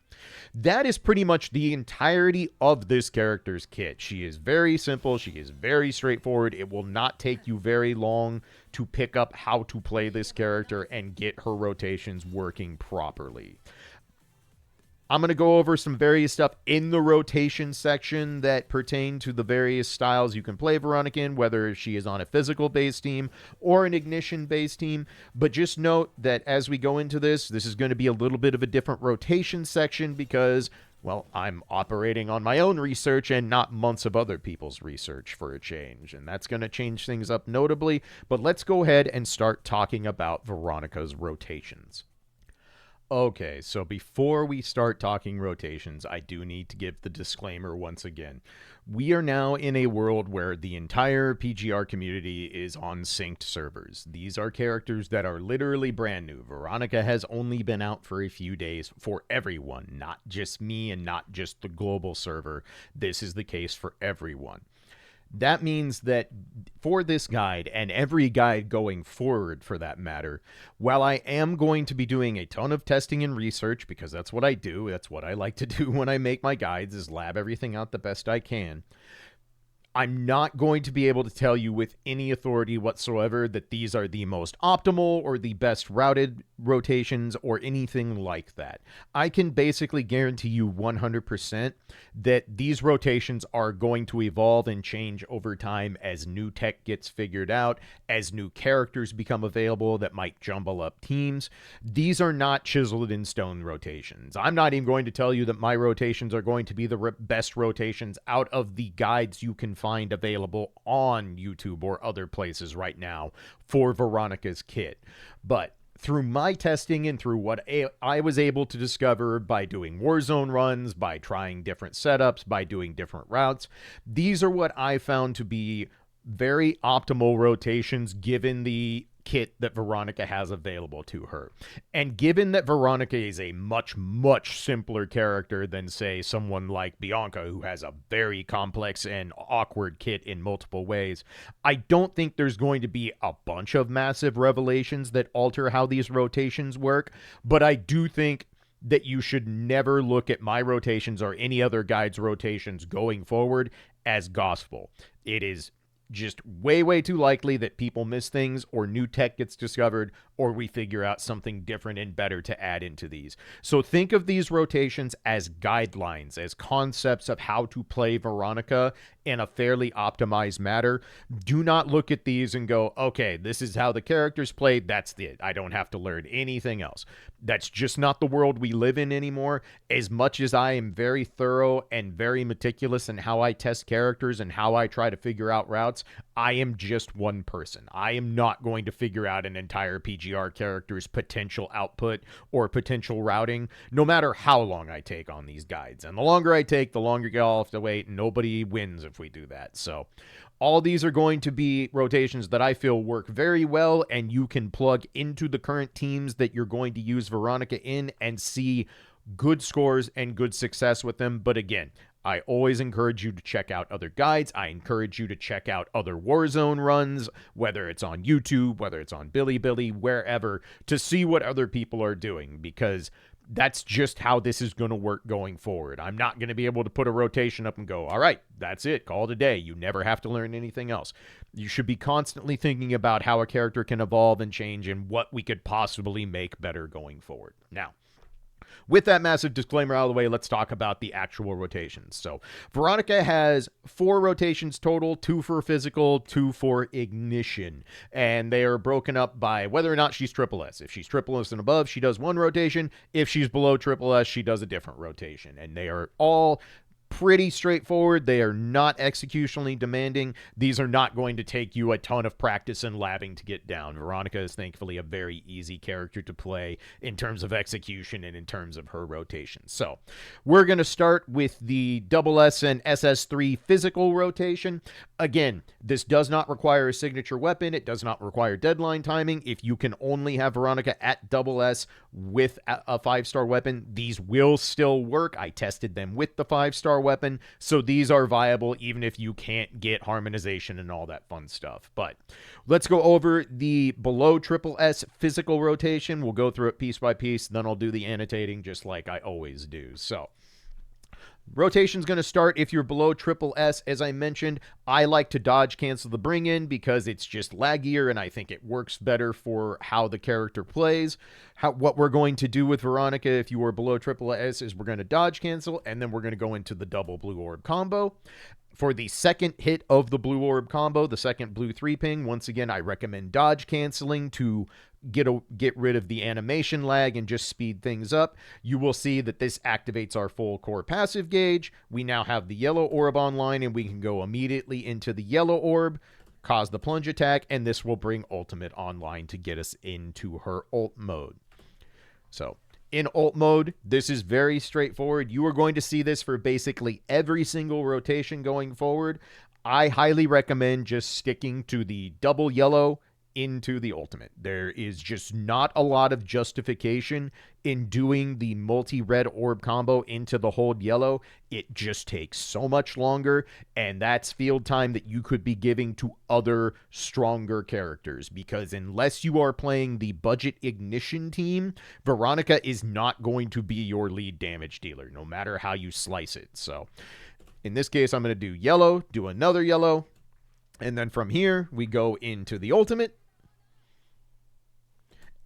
that is pretty much the entirety of this character's kit. She is very simple. She is very straightforward. It will not take you very long to pick up how to play this character and get her rotations working properly. I'm going to go over some various stuff in the rotation section that pertain to the various styles you can play Veronica in, whether she is on a physical-based team or an ignition-based team. But just note that as we go into this is going to be a little bit of a different rotation section because, well, I'm operating on my own research and not months of other people's research for a change. And that's going to change things up notably. But let's go ahead and start talking about Veronica's rotations. Okay, so before we start talking rotations, I do need to give the disclaimer once again. We are now in a world where the entire PGR community is on synced servers. These are characters that are literally brand new. Veronica has only been out for a few days for everyone, not just me and not just the global server. This is the case for everyone. That means that for this guide, and every guide going forward for that matter, while I am going to be doing a ton of testing and research, because that's what I do, that's what I like to do when I make my guides, is lab everything out the best I can, I'm not going to be able to tell you with any authority whatsoever that these are the most optimal or the best routed rotations or anything like that. I can basically guarantee you 100% that these rotations are going to evolve and change over time as new tech gets figured out, as new characters become available that might jumble up teams. These are not chiseled in stone rotations. I'm not even going to tell you that my rotations are going to be the best rotations out of the guides you can find available on YouTube or other places right now for Veronica's kit. But through my testing and through what I was able to discover by doing Warzone runs, by trying different setups, by doing different routes, these are what I found to be very optimal rotations given the kit that Veronica has available to her. And given that Veronica is a much, much simpler character than, say, someone like Bianca, who has a very complex and awkward kit in multiple ways, I don't think there's going to be a bunch of massive revelations that alter how these rotations work, but I do think that you should never look at my rotations or any other guide's rotations going forward as gospel. It is just way, way too likely that people miss things or new tech gets discovered or we figure out something different and better to add into these. So think of these rotations as guidelines, as concepts of how to play Veronica in a fairly optimized manner. Do not look at these and go, okay, this is how the character's played. That's it. I don't have to learn anything else. That's just not the world we live in anymore. As much as I am very thorough and very meticulous in how I test characters and how I try to figure out routes, I am just one person. I am not going to figure out an entire PGR character's potential output or potential routing, no matter how long I take on these guides. And the longer I take, the longer y'all have to wait. Nobody wins if we do that. So all these are going to be rotations that I feel work very well, and you can plug into the current teams that you're going to use Veronica in and see good scores and good success with them. But again, I always encourage you to check out other guides. I encourage you to check out other Warzone runs, whether it's on YouTube, whether it's on Bilibili, wherever, to see what other people are doing, because that's just how this is going to work going forward. I'm not going to be able to put a rotation up and go, all right, that's it, call it a day. You never have to learn anything else. You should be constantly thinking about how a character can evolve and change and what we could possibly make better going forward. Now, with that massive disclaimer out of the way, let's talk about the actual rotations. So Veronica has 4 rotations total, 2 for physical, 2 for ignition. And they are broken up by whether or not she's triple S. If she's triple S and above, she does one rotation. If she's below triple S, she does a different rotation. And they are all pretty straightforward. They are not executionally demanding. These are not going to take you a ton of practice and labbing to get down. Veronica is thankfully a very easy character to play in terms of execution and in terms of her rotation. So we're going to start with the SS and SS3 physical rotation. Again, this does not require a signature weapon. It does not require deadline timing. If you can only have Veronica at SS with a 5-star weapon, these will still work. I tested them with the 5-star weapon, so these are viable even if you can't get harmonization and all that fun stuff. But let's go over the below SS physical rotation. We'll go through it piece by piece, then I'll do the annotating just like I always do. So Rotation's going to start if you're below triple S. As I mentioned, I like to dodge cancel the bring in because it's just laggier and I think it works better for how the character plays. What we're going to do with Veronica if you are below triple S is we're going to dodge cancel and then we're going to go into the double blue orb combo. For the second hit of the blue orb combo, the second blue 3-ping, once again, I recommend dodge canceling to get rid of the animation lag and just speed things up. You will see that this activates our full core passive gauge. We now have the yellow orb online, and we can go immediately into the yellow orb, cause the plunge attack, and this will bring ultimate online to get us into her ult mode. So in ult mode, this is very straightforward. You are going to see this for basically every single rotation going forward. I highly recommend just sticking to the double yellow into the ultimate. There is just not a lot of justification in doing the multi-red orb combo into the hold yellow. It just takes so much longer, and that's field time that you could be giving to other stronger characters, because unless you are playing the budget ignition team, Veronica is not going to be your lead damage dealer, no matter how you slice it. So in this case, I'm going to do yellow, do another yellow, and then from here, we go into the ultimate.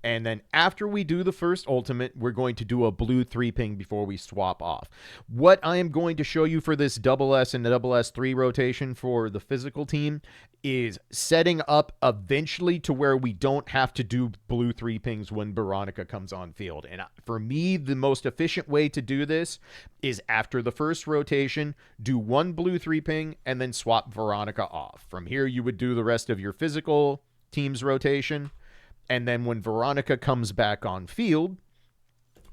And then after we do the first ultimate, we're going to do a blue 3-ping before we swap off. What I am going to show you for this double S and double S3 rotation for the physical team is setting up eventually to where we don't have to do blue 3-pings when Veronica comes on field. And for me, the most efficient way to do this is after the first rotation, do one blue 3-ping and then swap Veronica off. From here, you would do the rest of your physical team's rotation. And then when Veronica comes back on field,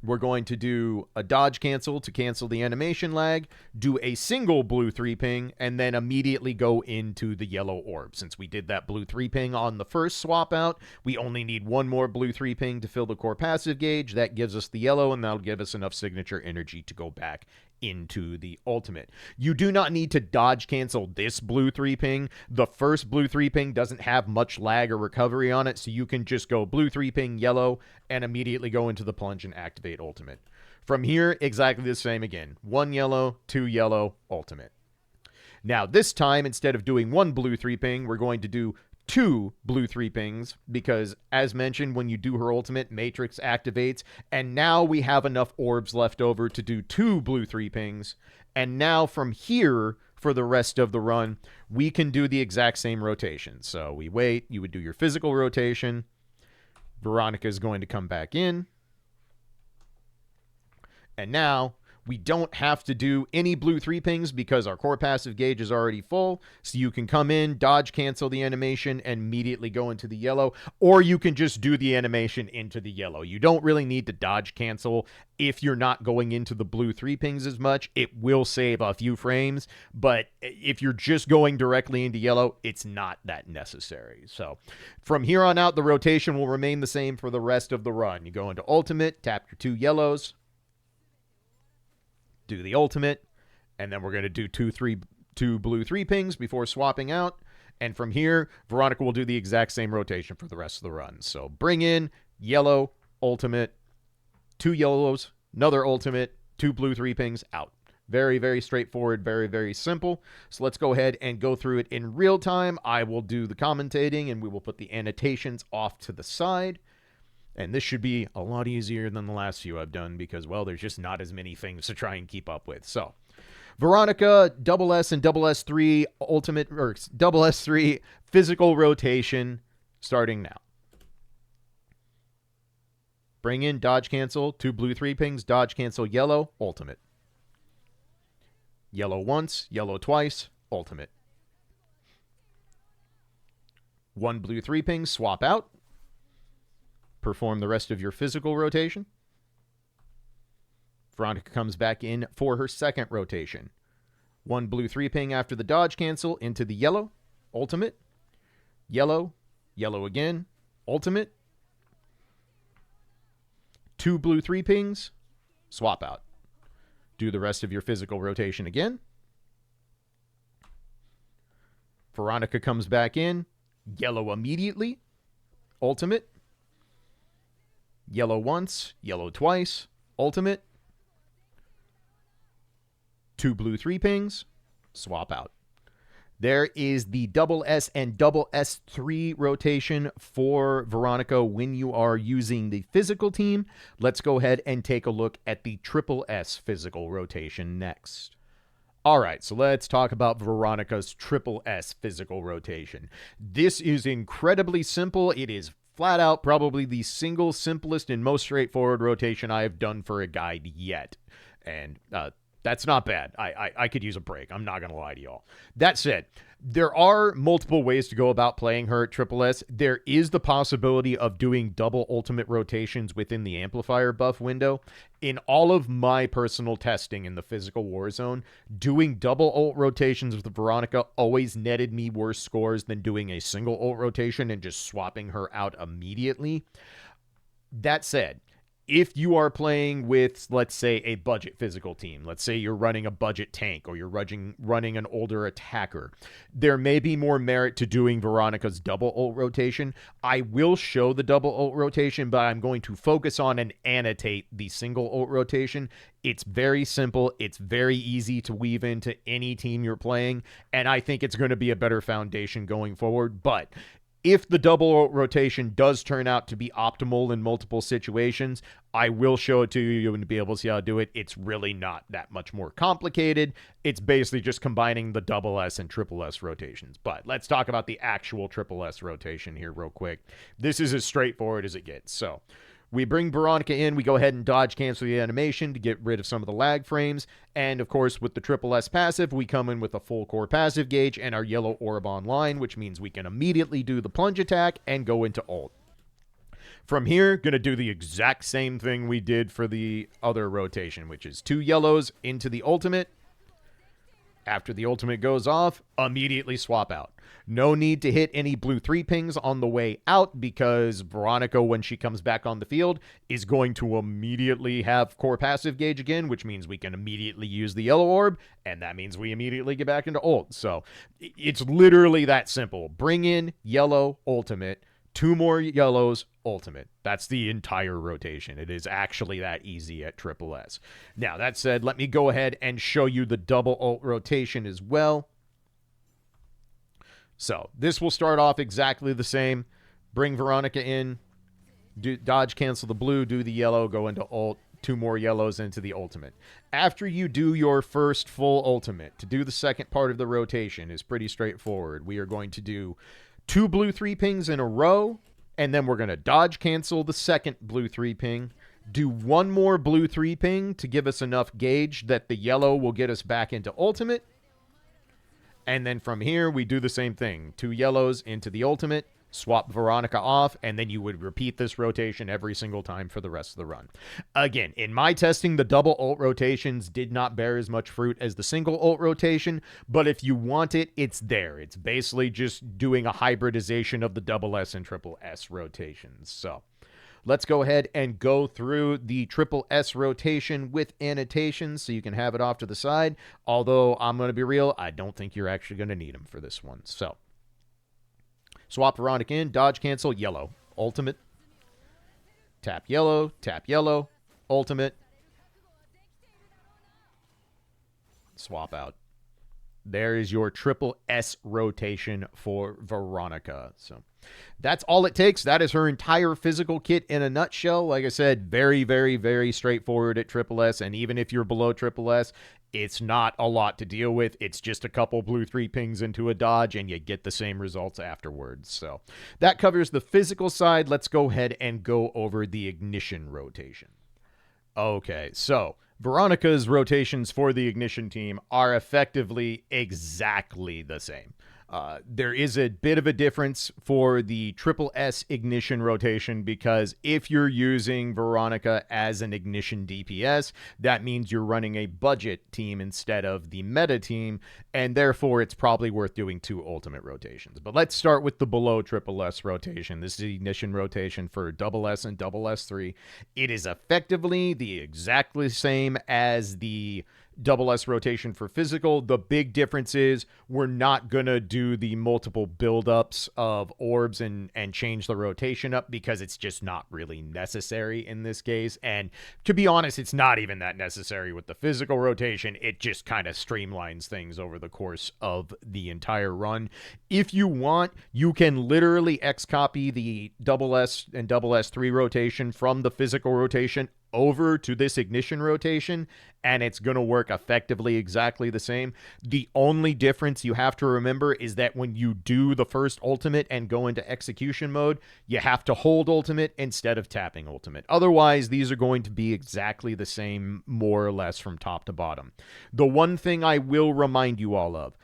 we're going to do a dodge cancel to cancel the animation lag, do a single blue 3-ping, and then immediately go into the yellow orb. Since we did that blue 3-ping on the first swap out, we only need one more blue 3-ping to fill the core passive gauge. That gives us the yellow, and that'll give us enough signature energy to go back into the ultimate. You do not need to dodge cancel this blue 3-ping. The first blue 3-ping doesn't have much lag or recovery on it, so you can just go blue 3-ping, yellow, and immediately go into the plunge and activate ultimate. From here, exactly the same again. One yellow, two yellow, ultimate. Now this time, instead of doing one blue 3-ping, we're going to do two blue 3-pings, because as mentioned, when you do her ultimate, Matrix activates, and now we have enough orbs left over to do two blue 3-pings. And now from here, for the rest of the run, we can do the exact same rotation. So we wait, you would do your physical rotation, Veronica is going to come back in, and now we don't have to do any blue 3-pings because our core passive gauge is already full. So you can come in, dodge cancel the animation, and immediately go into the yellow. Or you can just do the animation into the yellow. You don't really need to dodge cancel if you're not going into the blue 3-pings as much. It will save a few frames. But if you're just going directly into yellow, it's not that necessary. So from here on out, the rotation will remain the same for the rest of the run. You go into ultimate, tap your two yellows, do the ultimate, and then we're going to do two blue 3-pings before swapping out. And from here, Veronica will do the exact same rotation for the rest of the run. So bring in, yellow, ultimate, two yellows, another ultimate, two blue 3-pings, out. Very, very straightforward, very, very simple. So let's go ahead and go through it in real time. I will do the commentating, and we will put the annotations off to the side. And this should be a lot easier than the last few I've done because, well, there's just not as many things to try and keep up with. So, Veronica, double S and double S3 ultimate, or double S3 physical rotation, starting now. Bring in, dodge cancel, two blue 3-pings, dodge cancel, yellow, ultimate. Yellow once, yellow twice, ultimate. One blue 3-ping, swap out. Perform the rest of your physical rotation. Veronica comes back in for her second rotation. One blue 3-ping after the dodge cancel into the yellow, ultimate. Yellow, yellow again, ultimate. Two blue 3-pings, swap out. Do the rest of your physical rotation again. Veronica comes back in, yellow immediately, ultimate. Yellow once, yellow twice, ultimate. 2 blue 3 pings, swap out. There is the double S and double S3 rotation for Veronica when you are using the physical team. Let's go ahead and take a look at the triple S physical rotation next. All right, so let's talk about Veronica's triple S physical rotation. This is incredibly simple. It is flat out probably the single simplest and most straightforward rotation I have done for a guide yet. And that's not bad. I could use a break. I'm not going to lie to y'all. That said, there are multiple ways to go about playing her at triple S. There is the possibility of doing double ultimate rotations within the amplifier buff window. In all of my personal testing in the physical war zone, doing double ult rotations with Veronica always netted me worse scores than doing a single ult rotation and just swapping her out immediately. That said, if you are playing with, let's say, a budget physical team, let's say you're running a budget tank or you're running an older attacker, there may be more merit to doing Veronica's double ult rotation. I will show the double ult rotation, but I'm going to focus on and annotate the single ult rotation. It's very simple. It's very easy to weave into any team you're playing, and I think it's going to be a better foundation going forward. But if the double ult rotation does turn out to be optimal in multiple situations, I will show it to you and be able to see how to do it. It's really not that much more complicated. It's basically just combining the double S and triple S rotations. But let's talk about the actual triple S rotation here real quick. This is as straightforward as it gets. So we bring Veronica in, we go ahead and dodge cancel the animation to get rid of some of the lag frames, and of course with the triple S passive, we come in with a full core passive gauge and our yellow orb online, which means we can immediately do the plunge attack and go into ult. From here, gonna do the exact same thing we did for the other rotation, which is 2 yellows into the ultimate. After the ultimate goes off, immediately swap out. No need to hit any blue 3 pings on the way out because Veronica, when she comes back on the field, is going to immediately have core passive gauge again, which means we can immediately use the yellow orb, and that means we immediately get back into ult. So it's literally that simple. Bring in yellow ultimate, 2 more yellows, ultimate. That's the entire rotation. It is actually that easy at triple S. Now, that said, let me go ahead and show you the double ult rotation as well. So, this will start off exactly the same. Bring Veronica in, dodge cancel the blue, do the yellow, go into ult, 2 more yellows into the ultimate. After you do your first full ultimate, to do the second part of the rotation is pretty straightforward. We are going to do 2 blue 3 pings in a row, and then we're going to dodge cancel the second blue 3 ping, do 1 more blue 3 ping to give us enough gauge that the yellow will get us back into ultimate, and then from here we do the same thing. 2 yellows into the ultimate, swap Veronica off, and then you would repeat this rotation every single time for the rest of the run. Again, in my testing, the double ult rotations did not bear as much fruit as the single ult rotation, but if you want it, it's there. It's basically just doing a hybridization of the double S and triple S rotations. So let's go ahead and go through the triple S rotation with annotations so you can have it off to the side. Although, I'm going to be real, I don't think you're actually going to need them for this one. So swap Veronica in, dodge cancel, yellow, ultimate, tap yellow, ultimate, swap out. There is your triple S rotation for Veronica. So that's all it takes. That is her entire physical kit in a nutshell. Like I said, very, very, very straightforward at triple S. And even if you're below triple S, it's not a lot to deal with. It's just a couple blue 3 pings into a dodge, and you get the same results afterwards. So that covers the physical side. Let's go ahead and go over the ignition rotation. Okay, so Veronica's rotations for the ignition team are effectively exactly the same. There is a bit of a difference for the triple S ignition rotation because if you're using Veronica as an ignition DPS, that means you're running a budget team instead of the meta team, and therefore it's probably worth doing 2 ultimate rotations. But let's start with the below triple S rotation. This is the ignition rotation for double S and double S3. It is effectively the exactly same as the double S rotation for physical. The big difference is we're not going to do the multiple buildups of orbs and change the rotation up because it's just not really necessary in this case. And to be honest, it's not even that necessary with the physical rotation. It just kind of streamlines things over the course of the entire run. If you want, you can literally X copy the double S and double S3 rotation from the physical rotation over to this ignition rotation, and it's going to work effectively exactly the same. The only difference you have to remember is that when you do the first ultimate and go into execution mode, you have to hold ultimate instead of tapping ultimate. Otherwise, these are going to be exactly the same, more or less, from top to bottom. The one thing I will remind you all of,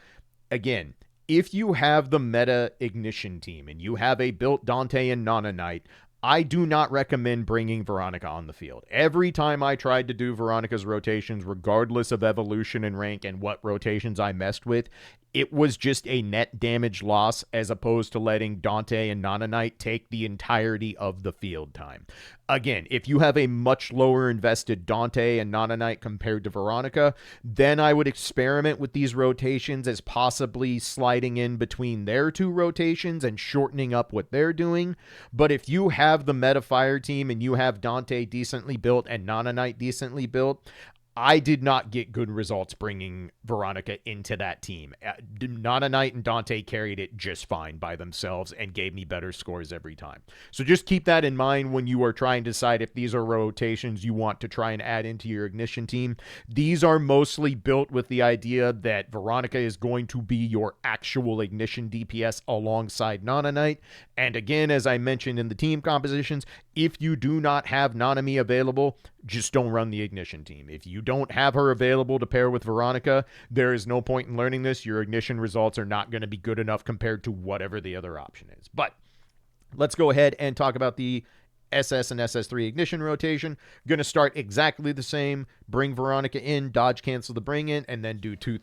again, if you have the meta ignition team and you have a built Dante and Nana Knight, I do not recommend bringing Veronica on the field. Every time I tried to do Veronica's rotations, regardless of evolution and rank and what rotations I messed with, it was just a net damage loss as opposed to letting Dante and Nana Knight take the entirety of the field time. Again, if you have a much lower invested Dante and Nana Knight compared to Veronica, then I would experiment with these rotations as possibly sliding in between their two rotations and shortening up what they're doing. But if you have the meta fire team and you have Dante decently built and Nana Knight decently built, I did not get good results bringing Veronica into that team. Nana Knight and Dante carried it just fine by themselves and gave me better scores every time. So just keep that in mind when you are trying to decide if these are rotations you want to try and add into your ignition team. These are mostly built with the idea that Veronica is going to be your actual ignition DPS alongside Nana Knight. And again, as I mentioned in the team compositions, if you do not have Nanami available, just don't run the ignition team. If you don't have her available to pair with Veronica, there is no point in learning this. Your ignition results are not going to be good enough compared to whatever the other option is. But let's go ahead and talk about the SS and SS3 Ignition Rotation. Going to start exactly the same. Bring Veronica in, dodge cancel the bring in, and then do two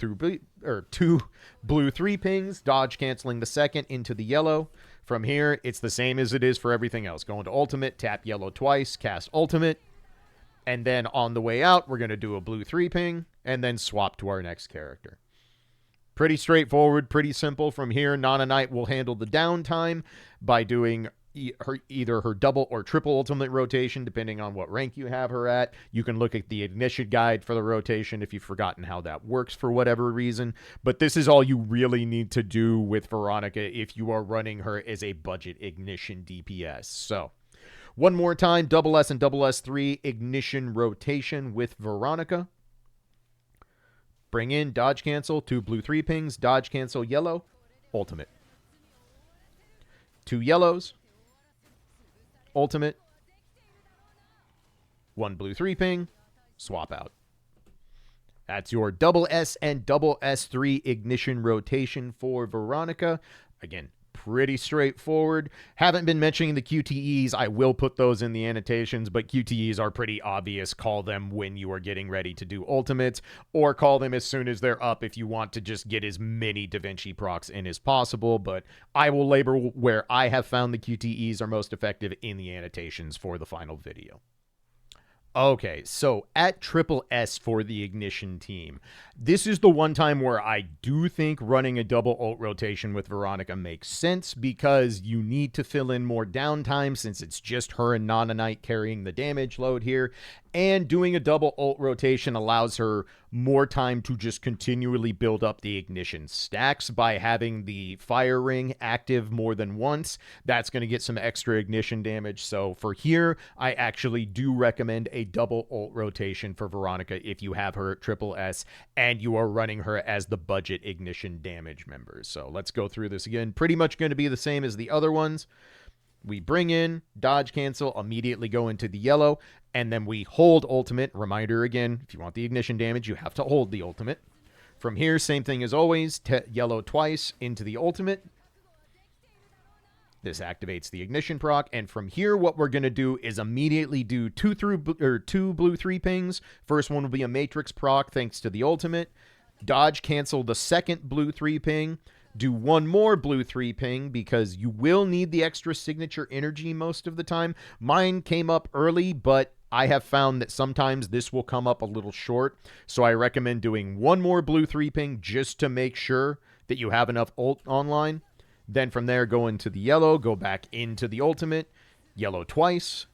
blue 3 pings, dodge canceling the second into the yellow. From here, it's the same as it is for everything else. Go into ultimate, tap yellow twice, cast ultimate. And then on the way out, we're going to do a blue 3 ping and then swap to our next character. Pretty straightforward, pretty simple. From here, Nana Knight will handle the downtime by doing either her double or triple ultimate rotation, depending on what rank you have her at. You can look at the ignition guide for the rotation if you've forgotten how that works for whatever reason. But this is all you really need to do with Veronica if you are running her as a budget ignition DPS. So one more time, double S and double S3 Ignition Rotation with Veronica. Bring in, dodge cancel, 2 blue 3 pings, dodge cancel yellow, ultimate. 2 yellows, ultimate. 1 blue 3 ping, swap out. That's your double S and double S3 Ignition Rotation for Veronica. Again, pretty straightforward. Haven't been mentioning the QTEs. I will put those in the annotations, but QTEs are pretty obvious. Call them when you are getting ready to do ultimates, or call them as soon as they're up if you want to just get as many Da Vinci procs in as possible. But I will label where I have found the QTEs are most effective in the annotations for the final video. Okay, so at triple S for the Ignition team, this is the one time where I do think running a double ult rotation with Veronica makes sense because you need to fill in more downtime since it's just her and Nana Knight carrying the damage load here. And doing a double ult rotation allows her more time to just continually build up the ignition stacks by having the fire ring active more than once. That's going to get some extra ignition damage. So for here, I actually do recommend a double ult rotation for Veronica if you have her at triple S and you are running her as the budget ignition damage member. So let's go through this again. Pretty much going to be the same as the other ones. We bring in, dodge cancel, immediately go into the yellow, and then we hold ultimate. Reminder again, if you want the ignition damage, you have to hold the ultimate. From here, same thing as always, yellow twice into the ultimate. This activates the ignition proc, and from here, what we're going to do is immediately do two blue 3 pings. First one will be a matrix proc thanks to the ultimate. Dodge cancel the second blue 3 ping. Do one more blue 3 ping because you will need the extra signature energy most of the time. Mine came up early, but I have found that sometimes this will come up a little short, so I recommend doing one more blue 3-ping just to make sure that you have enough ult online. Then from there, go into the yellow, go back into the ultimate, yellow twice,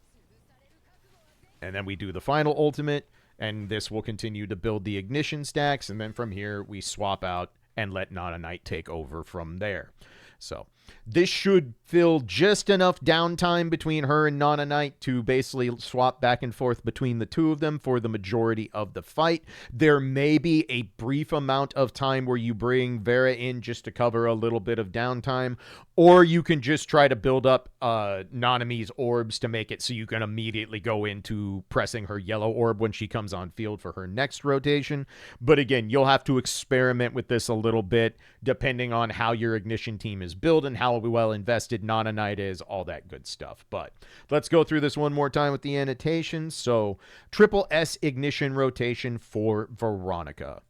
and then we do the final ultimate, and this will continue to build the ignition stacks, and then from here, we swap out and let Nana Knight take over from there. So this should fill just enough downtime between her and Nana Knight to basically swap back and forth between the two of them for the majority of the fight. There may be a brief amount of time where you bring Vera in just to cover a little bit of downtime, or you can just try to build up Nanami's orbs to make it so you can immediately go into pressing her yellow orb when she comes on field for her next rotation. But again, you'll have to experiment with this a little bit depending on how your ignition team is built and how well invested Nana Knight is, all that good stuff. But let's go through this one more time with the annotations. So SS Ignition Rotation for Veronica.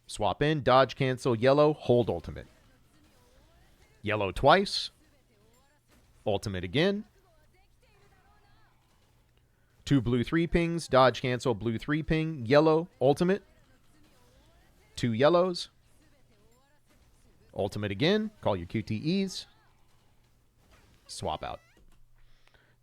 Swap in, dodge, cancel, yellow, hold ultimate. Yellow twice. Ultimate again. 2 blue 3-pings, dodge, cancel, blue 3-ping, yellow, ultimate. 2 yellows. Ultimate again. Call your QTEs. Swap out.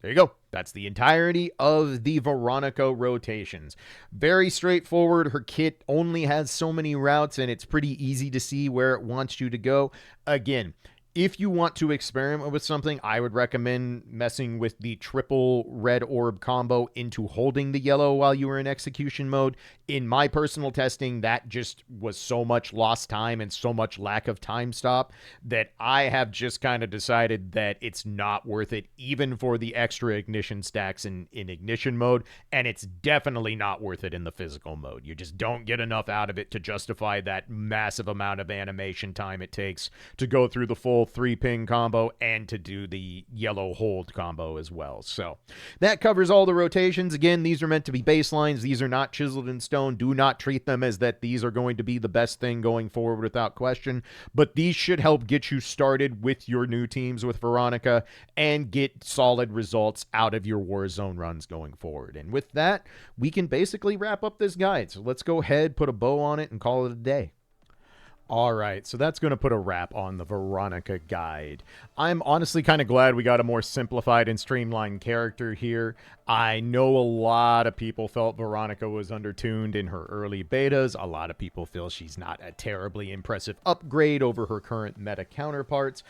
There you go. That's the entirety of the Veronica rotations. Very straightforward. Her kit only has so many routes, and it's pretty easy to see where it wants you to go. Again, if you want to experiment with something, I would recommend messing with the triple red orb combo into holding the yellow while you were in execution mode. In my personal testing, that just was so much lost time and so much lack of time stop that I have just kind of decided that it's not worth it, even for the extra ignition stacks in ignition mode, and it's definitely not worth it in the physical mode. You just don't get enough out of it to justify that massive amount of animation time it takes to go through the full 3-ping combo and to do the yellow hold combo as well. So that covers all the rotations. Again, these are meant to be baselines. These are not chiseled in stone. Do not treat them as that these are going to be the best thing going forward without question, but these should help get you started with your new teams with Veronica and get solid results out of your Warzone runs going forward. And with that, we can basically wrap up this guide. So let's go ahead, put a bow on it, and call it a day. All right, so that's going to put a wrap on the Veronica guide. I'm honestly kind of glad we got a more simplified and streamlined character here. I know a lot of people felt Veronica was undertuned in her early betas. A lot of people feel she's not a terribly impressive upgrade over her current meta counterparts.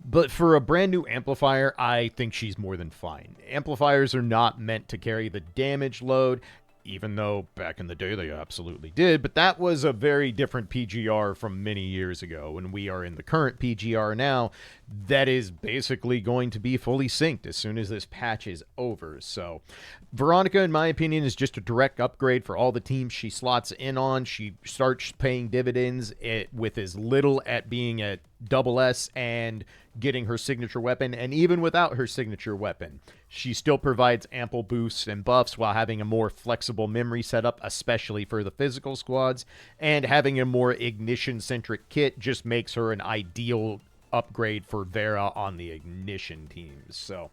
But for a brand new amplifier, I think she's more than fine. Amplifiers are not meant to carry the damage load, even though back in the day they absolutely did, but that was a very different PGR from many years ago. When we are in the current PGR now, that is basically going to be fully synced as soon as this patch is over. So Veronica, in my opinion, is just a direct upgrade for all the teams she slots in on. She starts paying dividends with as little at being at SS and getting her signature weapon, and even without her signature weapon, she still provides ample boosts and buffs while having a more flexible memory setup, especially for the physical squads, and having a more ignition-centric kit just makes her an ideal upgrade for Vera on the ignition teams. So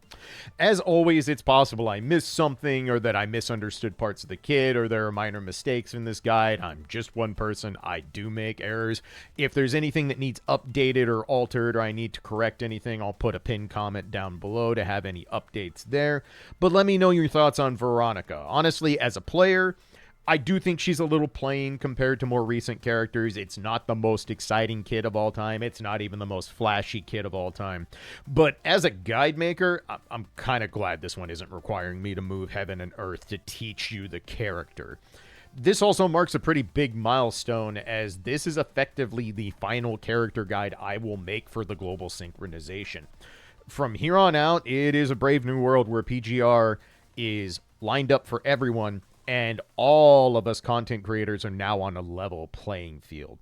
as always, it's possible I missed something or that I misunderstood parts of the kit or there are minor mistakes in this guide. I'm just one person. I do make errors. If there's anything that needs updated or altered or I need to correct anything, I'll put a pinned comment down below to have any updates there. But let me know your thoughts on Veronica. Honestly, as a player, I do think she's a little plain compared to more recent characters. It's not the most exciting kit of all time. It's not even the most flashy kit of all time. But as a guide maker, I'm kind of glad this one isn't requiring me to move heaven and earth to teach you the character. This also marks a pretty big milestone, as this is effectively the final character guide I will make for the global synchronization. From here on out, it is a brave new world where PGR is lined up for everyone, and all of us content creators are now on a level playing field.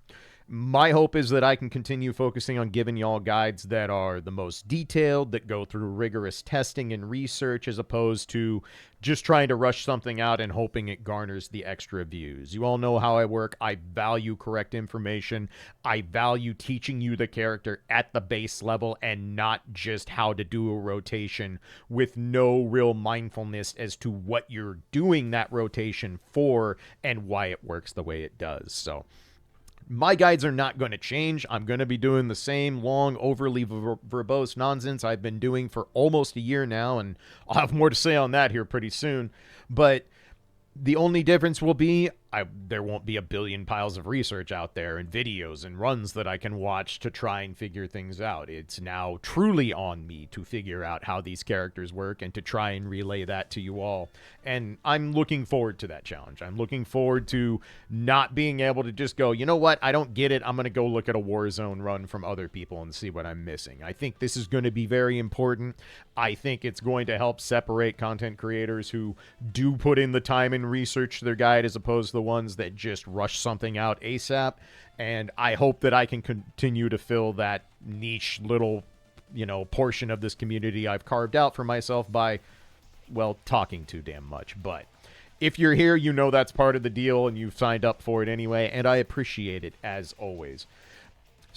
My hope is that I can continue focusing on giving y'all guides that are the most detailed, that go through rigorous testing and research, as opposed to just trying to rush something out and hoping it garners the extra views. You all know how I work. I value correct information. I value teaching you the character at the base level and not just how to do a rotation with no real mindfulness as to what you're doing that rotation for and why it works the way it does. So my guides are not going to change. I'm going to be doing the same long, overly verbose nonsense I've been doing for almost a year now, and I'll have more to say on that here pretty soon. But the only difference will be there won't be a billion piles of research out there and videos and runs that I can watch to try and figure things out. It's now truly on me to figure out how these characters work and to try and relay that to you all. And I'm looking forward to that challenge. I'm looking forward to not being able to just go, you know what, I don't get it. I'm going to go look at a Warzone run from other people and see what I'm missing. I think this is going to be very important. I think it's going to help separate content creators who do put in the time and research their guide as opposed to the ones that just rush something out ASAP. And I hope that I can continue to fill that niche little, portion of this community I've carved out for myself by, well, talking too damn much. But if you're here, you know that's part of the deal and you've signed up for it anyway, and I appreciate it as always.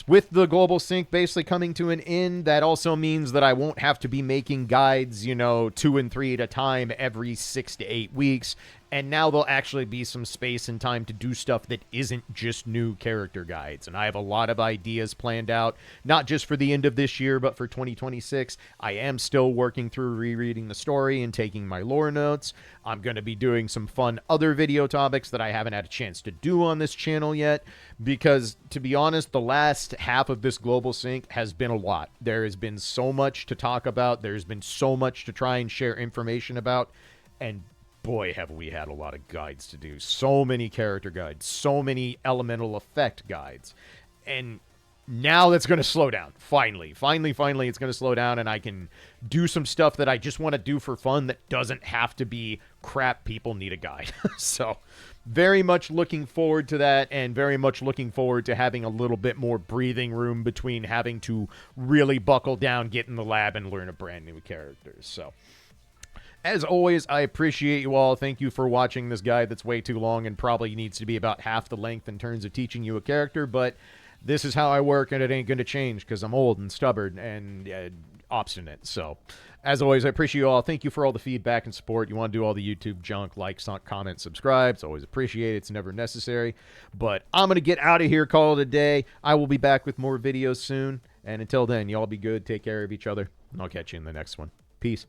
With the global sync basically coming to an end, that also means that I won't have to be making guides, 2 and 3 at a time every 6 to 8 weeks. And now there'll actually be some space and time to do stuff that isn't just new character guides. And I have a lot of ideas planned out, not just for the end of this year, but for 2026. I am still working through rereading the story and taking my lore notes. I'm going to be doing some fun other video topics that I haven't had a chance to do on this channel yet. Because, to be honest, the last half of this global sync has been a lot. There has been so much to talk about. There's been so much to try and share information about. And boy, have we had a lot of guides to do. So many character guides, so many elemental effect guides. And now that's going to slow down. Finally, it's going to slow down, and I can do some stuff that I just want to do for fun that doesn't have to be crap people need a guide. So very much looking forward to that, and very much looking forward to having a little bit more breathing room between having to really buckle down, get in the lab, and learn a brand new character. So as always, I appreciate you all. Thank you for watching this guide that's way too long and probably needs to be about half the length in terms of teaching you a character, but this is how I work, and it ain't going to change because I'm old and stubborn and obstinate. So, as always, I appreciate you all. Thank you for all the feedback and support. You want to do all the YouTube junk, like, comment, subscribe. It's always appreciated. It's never necessary. But I'm going to get out of here, call it a day. I will be back with more videos soon. And until then, y'all be good. Take care of each other. And I'll catch you in the next one. Peace.